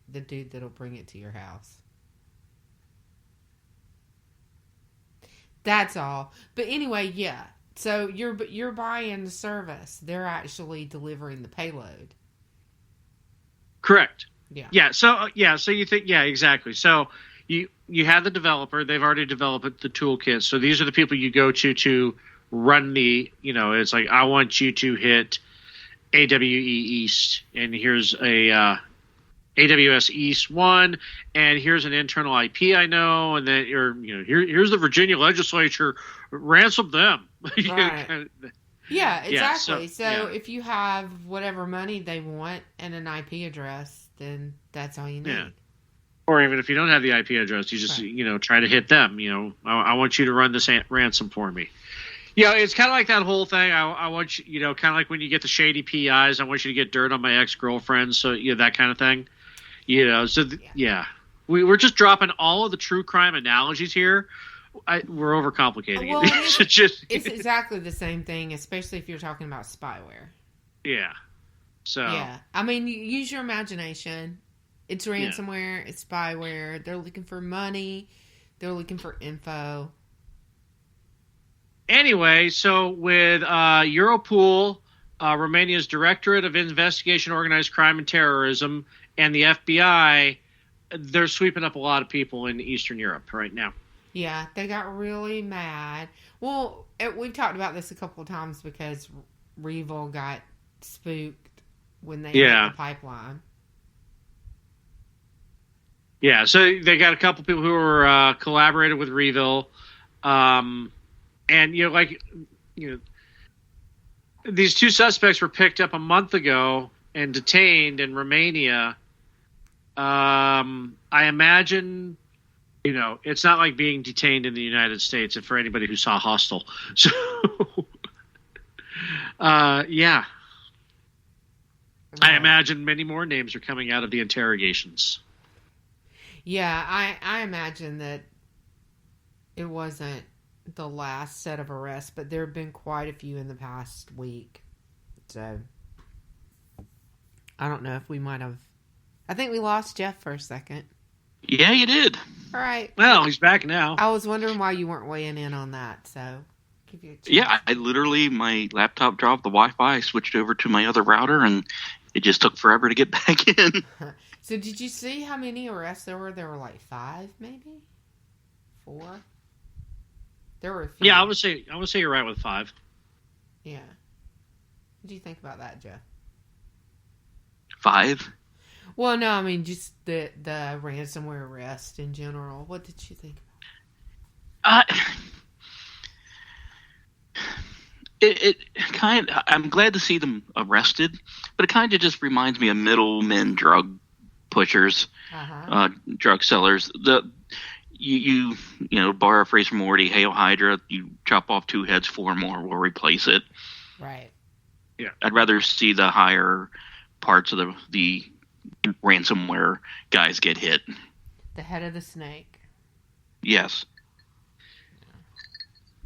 S5: the dude that'll bring it to your house. That's all. But anyway, yeah. So you're buying the service. They're actually delivering the payload.
S6: Correct.
S5: Yeah.
S6: Yeah. So you think, exactly. So you have the developer. They've already developed the toolkit. So these are the people you go to run the, it's like, I want you to hit AWE East, and here's a AWS East 1, and here's an internal IP I know, and then here's the Virginia legislature, ransom them.
S5: Right. Yeah, exactly.
S6: So
S5: if you have whatever money they want and an IP address, then that's all you need.
S6: Yeah. Or even if you don't have the IP address, you just try to hit them. I want you to run this ransom for me. It's kind of like that whole thing. I want you, kind of like when you get the shady PIs. I want you to get dirt on my ex-girlfriend. So that kind of thing. We're just dropping all of the true crime analogies here. We're overcomplicating it.
S5: It's exactly the same thing, especially if you're talking about spyware.
S6: Yeah. So.
S5: Yeah. I mean, use your imagination. It's ransomware. It's spyware. They're looking for money. They're looking for info.
S6: Anyway, so with Europol, Romania's Directorate of Investigation, Organized Crime and Terrorism, and the FBI, they're sweeping up a lot of people in Eastern Europe right now.
S5: Yeah, they got really mad. Well, we've talked about this a couple of times because Revel got spooked when they hit the pipeline.
S6: Yeah, so they got a couple people who were collaborated with Revel. And, these two suspects were picked up a month ago and detained in Romania. I imagine, it's not like being detained in the United States, if for anybody who saw Hostel. So, yeah. I imagine many more names are coming out of the interrogations.
S5: Yeah, I imagine that it wasn't the last set of arrests, but there have been quite a few in the past week. So, I don't know if we might have... I think we lost Jeff for a second.
S7: Yeah, you did.
S5: All right.
S6: Well, he's back now.
S5: I was wondering why you weren't weighing in on that, so... give you a chance.
S7: Yeah, I literally, my laptop dropped the Wi-Fi, I switched over to my other router, and it just took forever to get back in.
S5: So did you see how many arrests there were? There were like 5, maybe? 4? There were a few.
S6: Yeah, I would say you're right with 5.
S5: Yeah. What do you think about that, Jeff?
S7: 5?
S5: Well, no, I mean just the ransomware arrest in general. What did you think about
S7: it kind of, I'm glad to see them arrested, but it kind of just reminds me of middlemen drug pushers, drug sellers. You borrow a phrase from Morty, Hail Hydra, you chop off 2 heads, 4 more will replace it.
S5: Right.
S6: Yeah.
S7: I'd rather see the higher parts of the ransomware guys get hit.
S5: The head of the snake.
S7: Yes.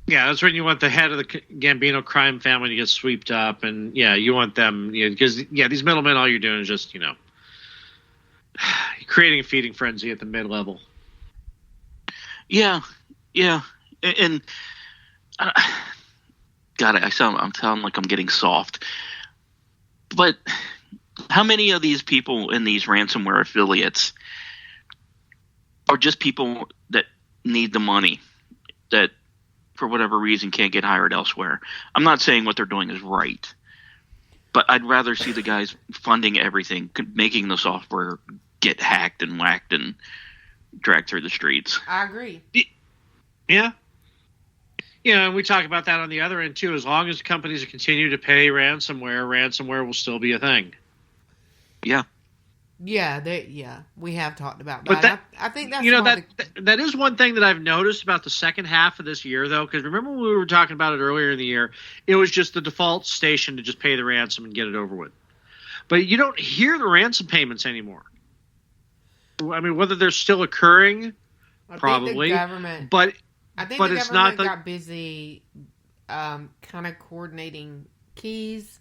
S6: Yeah, that's when you want the head of the Gambino crime family to get swept up, and you want them, because these middlemen, all you're doing is just, creating a feeding frenzy at the mid-level.
S7: Yeah, and God, I'm sounding like I'm getting soft. But how many of these people in these ransomware affiliates are just people that need the money, that for whatever reason can't get hired elsewhere? I'm not saying what they're doing is right, but I'd rather see the guys funding everything, making the software, get hacked and whacked and dragged through the streets.
S5: I agree.
S6: Yeah. And we talk about that on the other end too. As long as companies continue to pay ransomware will still be a thing.
S7: Yeah.
S5: Yeah, we have talked about that. But I think that's
S6: that is one thing that I've noticed about the second half of this year, though, because remember when we were talking about it earlier in the year, it was just the default station to just pay the ransom and get it over with. But you don't hear the ransom payments anymore. I mean, whether they're still occurring, probably.
S5: The government,
S6: but
S5: I think
S6: but
S5: the
S6: it's
S5: government
S6: not
S5: got busy kind of coordinating keys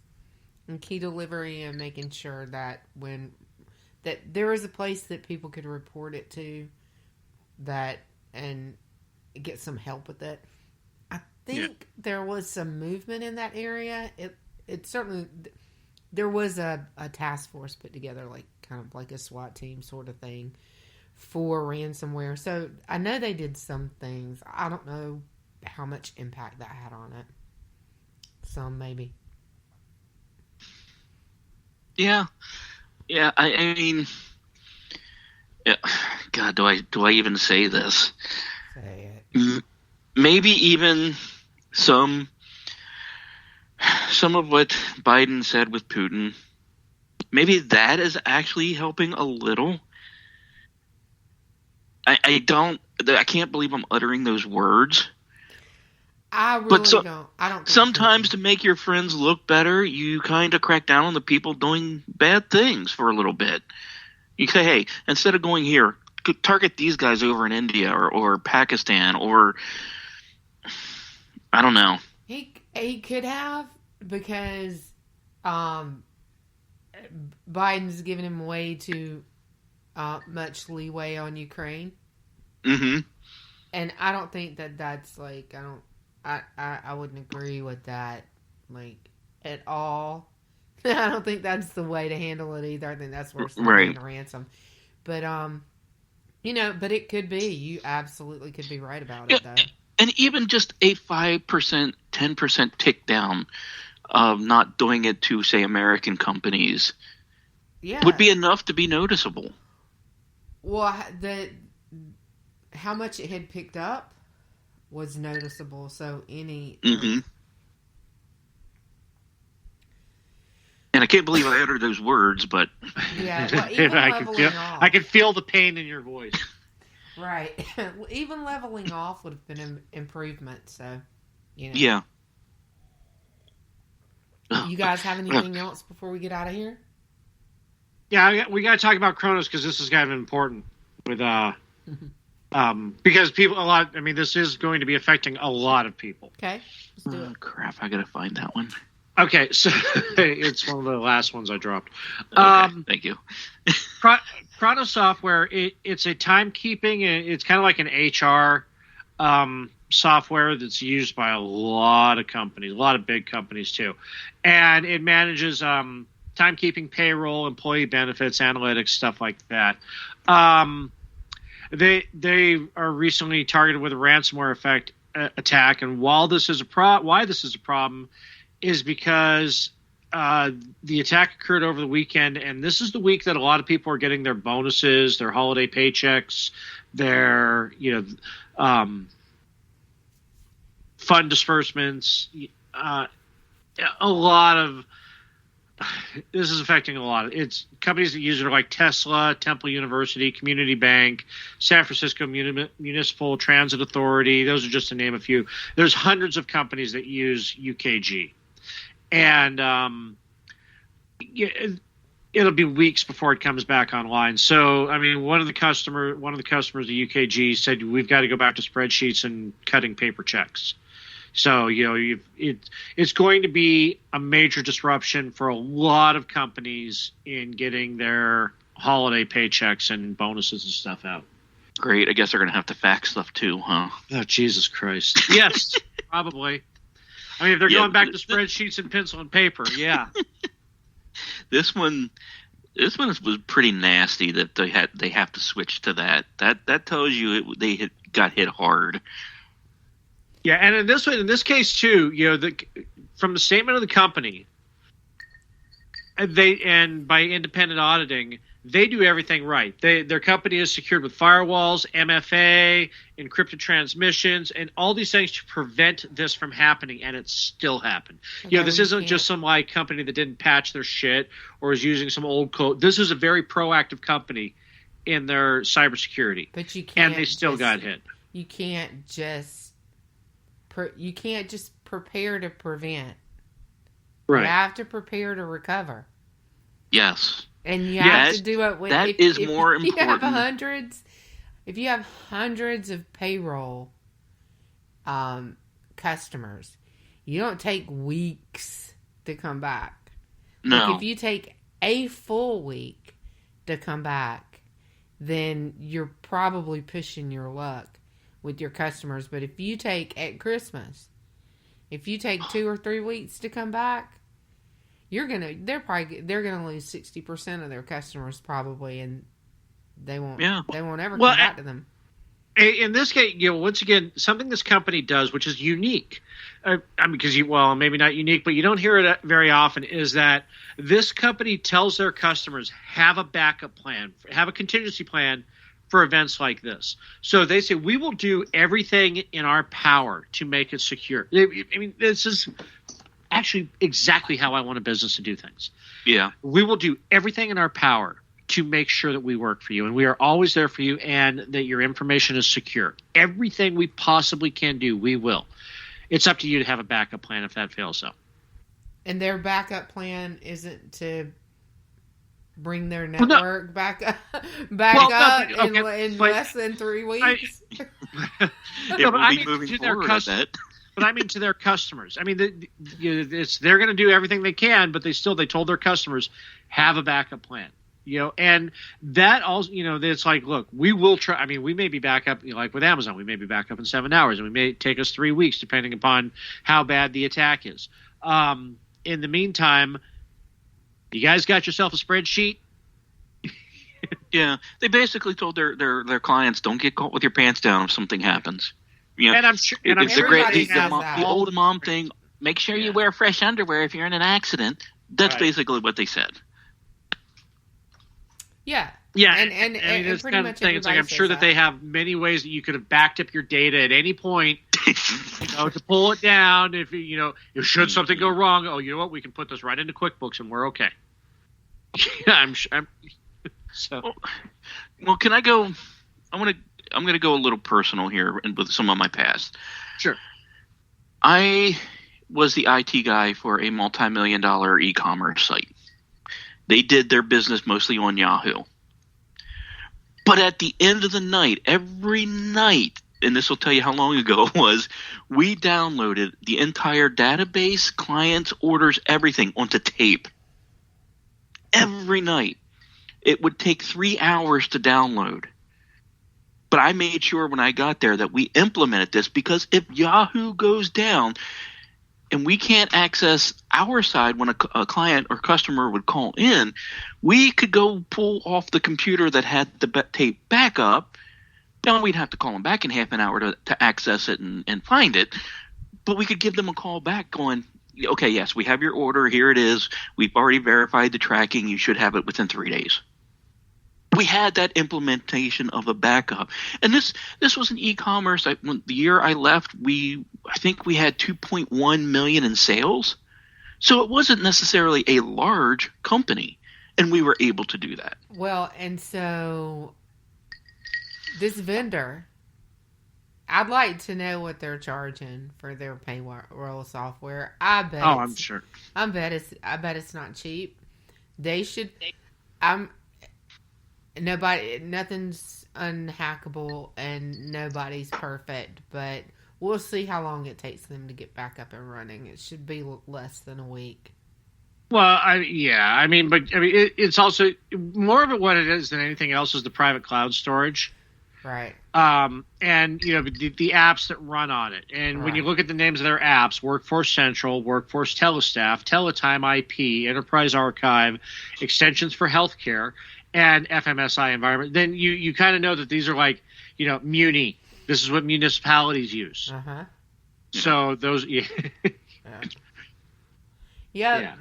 S5: and key delivery and making sure that that there is a place that people could report it to and get some help with it. I think there was some movement in that area. It certainly, there was a task force put together, like kind of like a SWAT team sort of thing for ransomware. So I know they did some things. I don't know how much impact that had on it. Some maybe.
S7: Yeah. I mean, God, do I even say this?
S5: Say it.
S7: Maybe even some of what Biden said with Putin, maybe that is actually helping a little. I can't believe I'm uttering those words.
S5: I really don't. I don't.
S7: Sometimes to make your friends look better, you kind of crack down on the people doing bad things for a little bit. You say, hey, instead of going here, target these guys over in India or Pakistan or I don't know.
S5: He could have, because Biden's giving him way too much leeway on Ukraine.
S7: Mm-hmm.
S5: And I don't think that's like, I wouldn't agree with that, like, at all. I don't think that's the way to handle it either. I think that's worse than paying a ransom. But but it could be. You absolutely could be right about it, though.
S7: And even just a 5%, 10% tick down of not doing it to, say, American companies would be enough to be noticeable.
S5: Well, how much it had picked up was noticeable. So any...
S7: Mm-hmm. And I can't believe I uttered those words, but...
S5: Yeah, well, even
S6: I can feel the pain in your voice.
S5: Right. Even leveling off would have been an improvement, so,
S7: Yeah.
S5: You guys have anything else before we get out of here?
S6: Yeah, we got to talk about Kronos, because this is kind of important with because this is going to be affecting a lot of people.
S5: Okay, let's do it.
S7: Crap, I got to find that one.
S6: Okay, so it's one of the last ones I dropped.
S7: Okay, thank you.
S6: Kronos software, it's a timekeeping, it's kind of like an HR software that's used by a lot of companies, a lot of big companies too. And it manages timekeeping, payroll, employee benefits, analytics, stuff like that. They are recently targeted with a ransomware attack, and why this is a problem is because the attack occurred over the weekend, and this is the week that a lot of people are getting their bonuses, their holiday paychecks, their fund disbursements. A lot of this is affecting a lot. It's companies that use it are like Tesla, Temple University, Community Bank, San Francisco Municipal Transit Authority. Those are just to name a few. There's hundreds of companies that use UKG. And it'll be weeks before it comes back online. So, I mean, one of the customers of UKG said we've got to go back to spreadsheets and cutting paper checks. So, it's going to be a major disruption for a lot of companies in getting their holiday paychecks and bonuses and stuff out.
S7: Great. I guess they're going to have to fax stuff too, huh?
S6: Oh, Jesus Christ. Yes, probably. I mean, if they're going back to spreadsheets and pencil and paper, yeah.
S7: This one was pretty nasty that they have to switch to that. That tells you they got hit hard.
S6: Yeah, and in this case too, from the statement of the company, and by independent auditing, they do everything right. Their company is secured with firewalls, MFA, encrypted transmissions, and all these things to prevent this from happening, and it still happened.
S5: Okay,
S6: This isn't just some company that didn't patch their shit or is using some old code. This is a very proactive company in their cybersecurity.
S5: But you can't,
S6: and they still got hit.
S5: You can't just prepare to prevent.
S6: Right.
S5: You have to prepare to recover.
S7: Yes.
S5: And you have to do it with
S7: that is more important.
S5: If you have hundreds of payroll customers, you don't take weeks to come back.
S7: No.
S5: Like if you take a full week to come back, then you're probably pushing your luck with your customers. But if you take at Christmas, if you take 2 or 3 weeks to come back, they're gonna lose 60% of their customers probably, and they won't ever come back to them.
S6: In this case, once again, something this company does, which is unique. Because maybe not unique, but you don't hear it very often, is that this company tells their customers, have a backup plan, have a contingency plan for events like this. So they say, we will do everything in our power to make it secure. I mean, this is actually exactly how I want a business to do things.
S7: Yeah.
S6: We will do everything in our power to make sure that we work for you, and we are always there for you, and that your information is secure. Everything we possibly can do, we will. It's up to you to have a backup plan if that fails, though.
S5: And their backup plan isn't to bring their network back up in less than 3 weeks.
S6: I mean to their customers. But I mean to their customers. I mean, they're going to do everything they can, but they told their customers, have a backup plan. And that also, it's like, look, we will try. I mean, we may be back up, like with Amazon, we may be back up in 7 hours, and we may take us 3 weeks, depending upon how bad the attack is. In the meantime, you guys got yourself a spreadsheet?
S7: Yeah, they basically told their clients, don't get caught with your pants down if something happens.
S6: And I'm sure,
S7: the old mom thing. Make sure you wear fresh underwear if you're in an accident. That's basically what they said.
S5: Yeah.
S6: Yeah,
S5: and
S6: it's
S5: pretty much
S6: thing. It's like, I'm sure that they have many ways that you could have backed up your data at any point, to pull it down. If if should something go wrong, you know what, we can put this right into QuickBooks and we're okay. I'm so.
S7: Well, can I go? I'm going to go a little personal here with some of my past.
S6: Sure.
S7: I was the IT guy for a multi-million-dollar e-commerce site. They did their business mostly on Yahoo. But at the end of the night, every night, and this will tell you how long ago it was, we downloaded the entire database, clients, orders, everything onto tape. Every night. It would take 3 hours to download. But I made sure when I got there that we implemented this, because if Yahoo goes down and we can't access our side when a client or customer would call in, we could go pull off the computer that had the tape backup. Now we'd have to call them back in half an hour to access it and find it. But we could give them a call back going, okay, yes, we have your order. Here it is. We've already verified the tracking. You should have it within 3 days. We had that implementation of a backup. And this was an e-commerce. The year I left, I think we had 2.1 million in sales. So it wasn't necessarily a large company, and we were able to do that.
S5: Well, and so this vendor, I'd like to know what they're charging for their payroll software. I bet.
S6: Oh, I'm sure.
S5: I bet it's not cheap. They should. Nothing's unhackable and nobody's perfect, but we'll see how long it takes them to get back up and running. It should be less than a week.
S6: Well, it's also more of it. What it is than anything else is the private cloud storage,
S5: right?
S6: And the apps that run on it. And when you look at the names of their apps, Workforce Central, Workforce Telestaff, Teletime IP, Enterprise Archive, extensions for healthcare, and FMSI environment, then you kind of know that these are like, Muni. This is what municipalities use.
S5: Uh-huh.
S6: So those,
S5: yeah.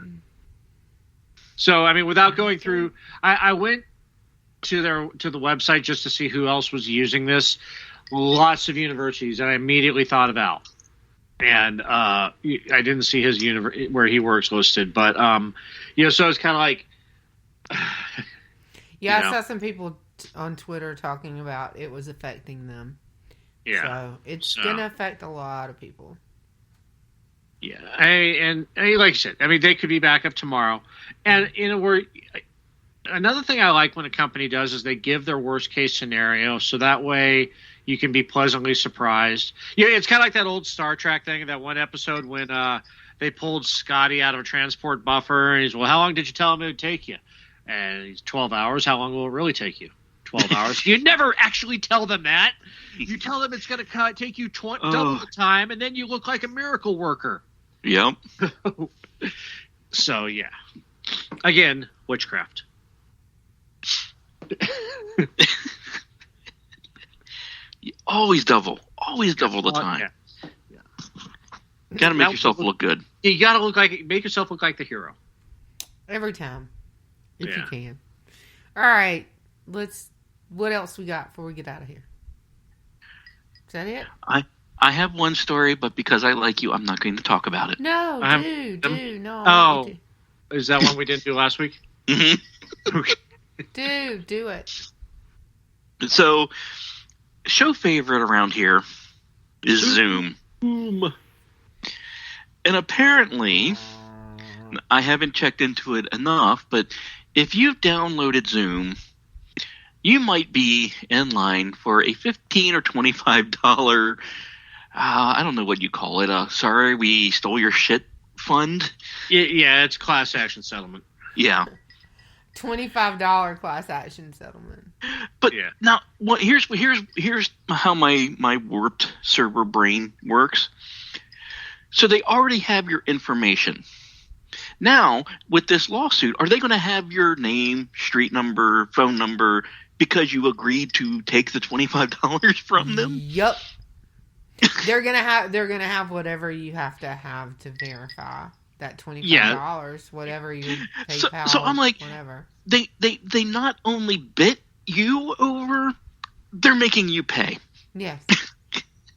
S6: So without going through, I went to the website just to see who else was using this. Lots of universities, and I immediately thought of Al. And I didn't see his where he works listed, but so it's kind of like.
S5: Yeah, I saw some people on Twitter talking about it was affecting them.
S6: Yeah.
S5: So it's going to affect a lot of people.
S6: Yeah. And like I said, they could be back up tomorrow. And another thing I like when a company does is they give their worst case scenario, so that way you can be pleasantly surprised. Yeah, it's kind of like that old Star Trek thing, that one episode when they pulled Scotty out of a transport buffer, and he's, well, how long did you tell him it would take you? And he's 12 hours. How long will it really take you? 12 hours. You never actually tell them that. You tell them it's going to take you double the time, and then you look like a miracle worker.
S7: Yep.
S6: So, yeah. Again, witchcraft.
S7: Always double the time.
S6: Yeah.
S7: Got to make yourself look good.
S6: You got to make yourself look like the hero
S5: every time, if you can. All right, what else we got before we get out of here? Is that it?
S7: I have one story, but because I like you, I'm not going to talk about it.
S5: No, no.
S6: Oh, is that one we didn't do last week?
S7: Mm-hmm.
S6: Okay.
S5: Do it.
S7: So, show favorite around here is Zoom. And apparently, I haven't checked into it enough, but if you've downloaded Zoom, you might be in line for a $15 or $25, I don't know what you call it, sorry we stole your shit fund.
S6: Yeah, it's class action settlement.
S7: Yeah.
S5: $25 class action settlement.
S7: But now, here's how my warped server brain works. So they already have your information. Now, with this lawsuit, are they going to have your name, street number, phone number, because you agreed to take the $25 from them?
S5: Yep. They're gonna have whatever you have to verify that $25, whatever you PayPal.
S7: So I'm like,
S5: whatever.
S7: They not only bit you over, they're making you pay.
S5: Yes.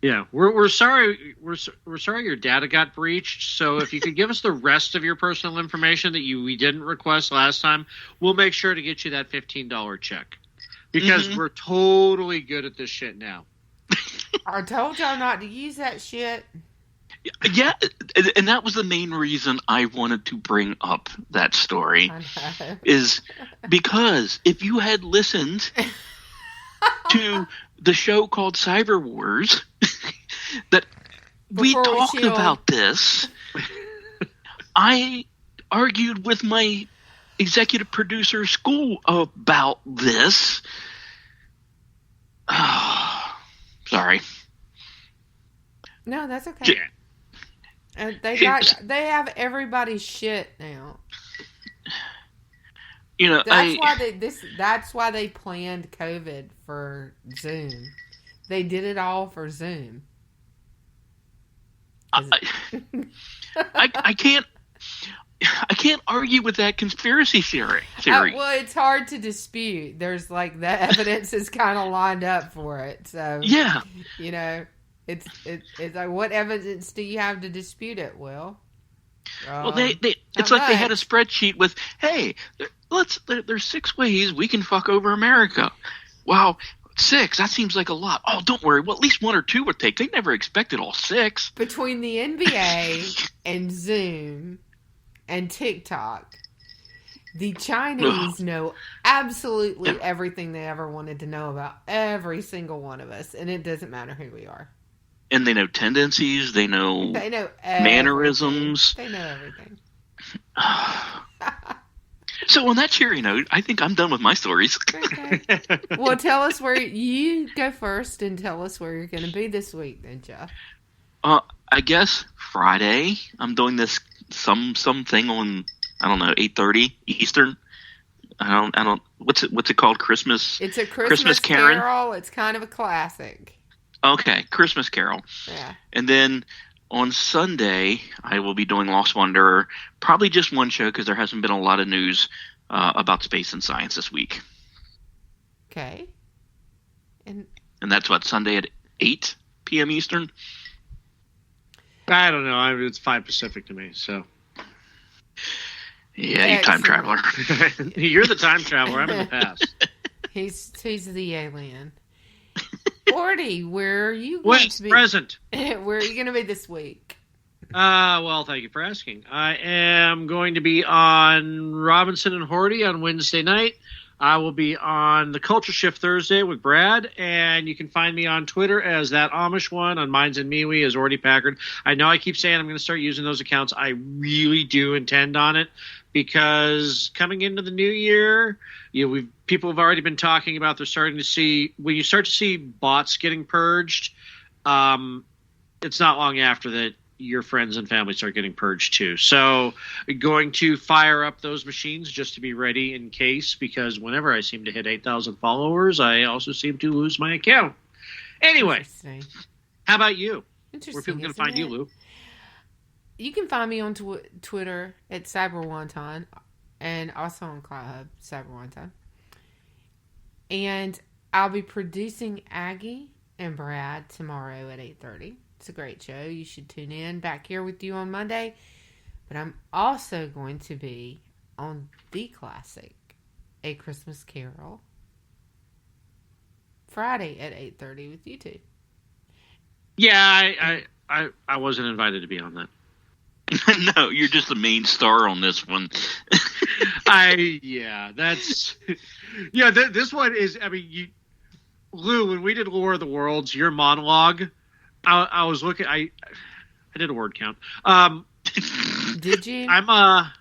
S6: Yeah, we're sorry. We're sorry your data got breached. So if you could give us the rest of your personal information that we didn't request last time, we'll make sure to get you that $15 check because we're totally good at this shit now.
S5: I told y'all not to use that shit.
S7: Yeah, and that was the main reason I wanted to bring up that story, is because if you had listened to the show called Cyber Wars, that we talked about this, I argued with my executive producer school about this. Sorry.
S5: No, that's okay. And they have everybody's shit now.
S7: You know,
S5: that's why they planned COVID for Zoom. They did it all for Zoom.
S7: I can't argue with that conspiracy theory.
S5: Well, it's hard to dispute. There's the evidence is kind of lined up for it. So
S7: yeah,
S5: you know, it's like, what evidence do you have to dispute it, Will?
S7: Well, it's like they had a spreadsheet with, hey, there's 6 ways we can fuck over America. Wow, 6, that seems like a lot. Oh, don't worry. Well, at least 1 or 2 would take. They never expected all 6.
S5: Between the NBA and Zoom and TikTok, the Chinese know absolutely everything they ever wanted to know about every single one of us, and it doesn't matter who we are.
S7: And they know tendencies. They know mannerisms.
S5: They know everything.
S7: So on that cheery note, I think I'm done with my stories.
S5: Okay. Well, tell us where you go first, and tell us where you're going to be this week, then, Jeff.
S7: I guess Friday I'm doing this something on, I don't know, 8:30 Eastern. I don't. What's it called? Christmas.
S5: It's a Christmas Carol. It's kind of a classic.
S7: Okay, Christmas Carol.
S5: Yeah.
S7: And then on Sunday, I will be doing Lost Wanderer. Probably just one show because there hasn't been a lot of news about space and science this week.
S5: Okay. And
S7: that's what, Sunday at 8 p.m. Eastern?
S6: I don't know. It's 5 Pacific to me, so.
S7: Yeah, you time traveler.
S6: You're the time traveler. I'm in the past.
S5: He's the alien. Gordy, where are you going to be?
S6: Present.
S5: Where are you going to be this week?
S6: Well, thank you for asking. I am going to be on Robinson and Horty on Wednesday night. I will be on the Culture Shift Thursday with Brad, and you can find me on Twitter as that Amish one, on Minds and MeWe as Orty Packard. I know I keep saying I'm going to start using those accounts. I really do intend on it, because coming into the new year, people have already been talking about they're starting to see, when you start to see bots getting purged, it's not long after that your friends and family start getting purged too. So going to fire up those machines just to be ready in case, because whenever I seem to hit 8,000 followers, I also seem to lose my account. Anyway, how about you?
S5: Interesting.
S6: Where people can find you, Lou?
S5: You can find me on Twitter at CyberWonton and also on Cloud Hub, CyberWonton. And I'll be producing Aggie and Brad tomorrow at 8:30. It's a great show. You should tune in. Back here with you on Monday. But I'm also going to be on The Classic, A Christmas Carol, Friday at 8:30 with you two.
S6: Yeah, I wasn't invited to be on that.
S7: No, you're just the main star on this one.
S6: This one is, I mean, Lou, when we did Lore of the Worlds, your monologue, I was looking, I did a word count.
S5: Did you?
S6: I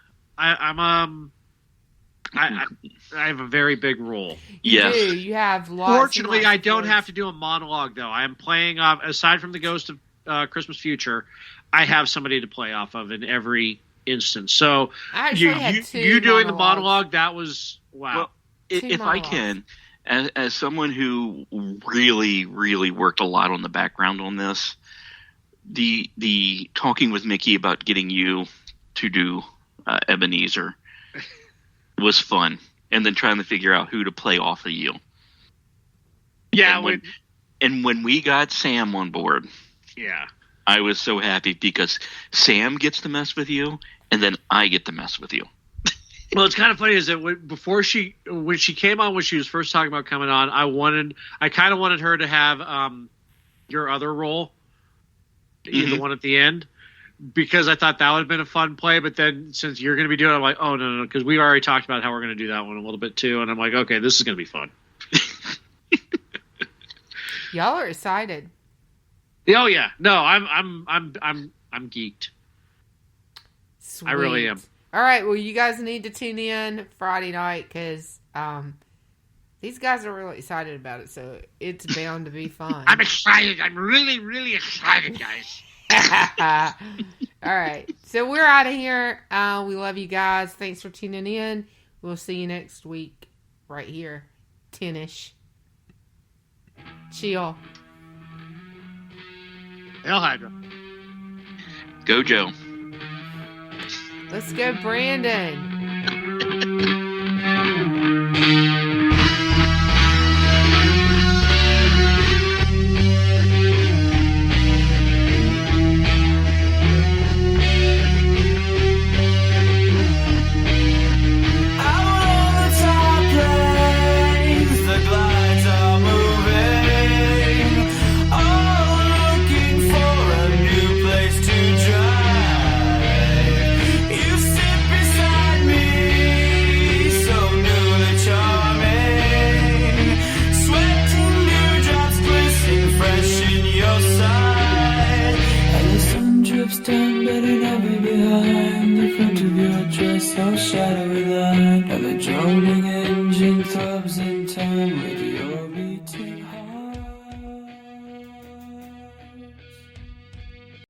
S6: have a very big role.
S5: You do. You have lots.
S6: Fortunately,
S5: and lots
S6: I
S5: of
S6: don't
S5: words.
S6: have to do a monologue, though. I am playing off, aside from the Ghost of Christmas Future, I have somebody to play off of in every instance. So
S5: I actually had two
S6: you doing the
S5: monologues.
S6: monologue, that was, wow.
S7: Well, if I can, as someone who really, really worked a lot on the background on this, the talking with Mickey about getting you to do Ebenezer was fun, and then trying to figure out who to play off of you.
S6: Yeah,
S7: and when we got Sam on board,
S6: yeah,
S7: I was so happy because Sam gets to mess with you, and then I get to mess with you.
S6: Well, it's kind of funny is that when she came on, when she was first talking about coming on, I kind of wanted her to have your other role, the one at the end, because I thought that would have been a fun play. But then since you're going to be doing it, I'm like, oh, no, because we already talked about how we're going to do that one a little bit too. And I'm like, okay, this is going to be fun.
S5: Y'all are excited.
S6: Oh yeah, no, I'm geeked.
S5: Sweet.
S6: I really am.
S5: All right, well, you guys need to tune in Friday night because these guys are really excited about it, so it's bound to be fun.
S6: I'm excited. I'm really, really excited, guys.
S5: All right, so we're out of here. We love you guys. Thanks for tuning in. We'll see you next week right here, 10-ish. Chill.
S6: Hail Hydra.
S7: Go, Joe.
S5: Let's go, Brandon.
S18: Down, but it never behind the front of your dress, all shadowy line, and the droning engine throbs in time.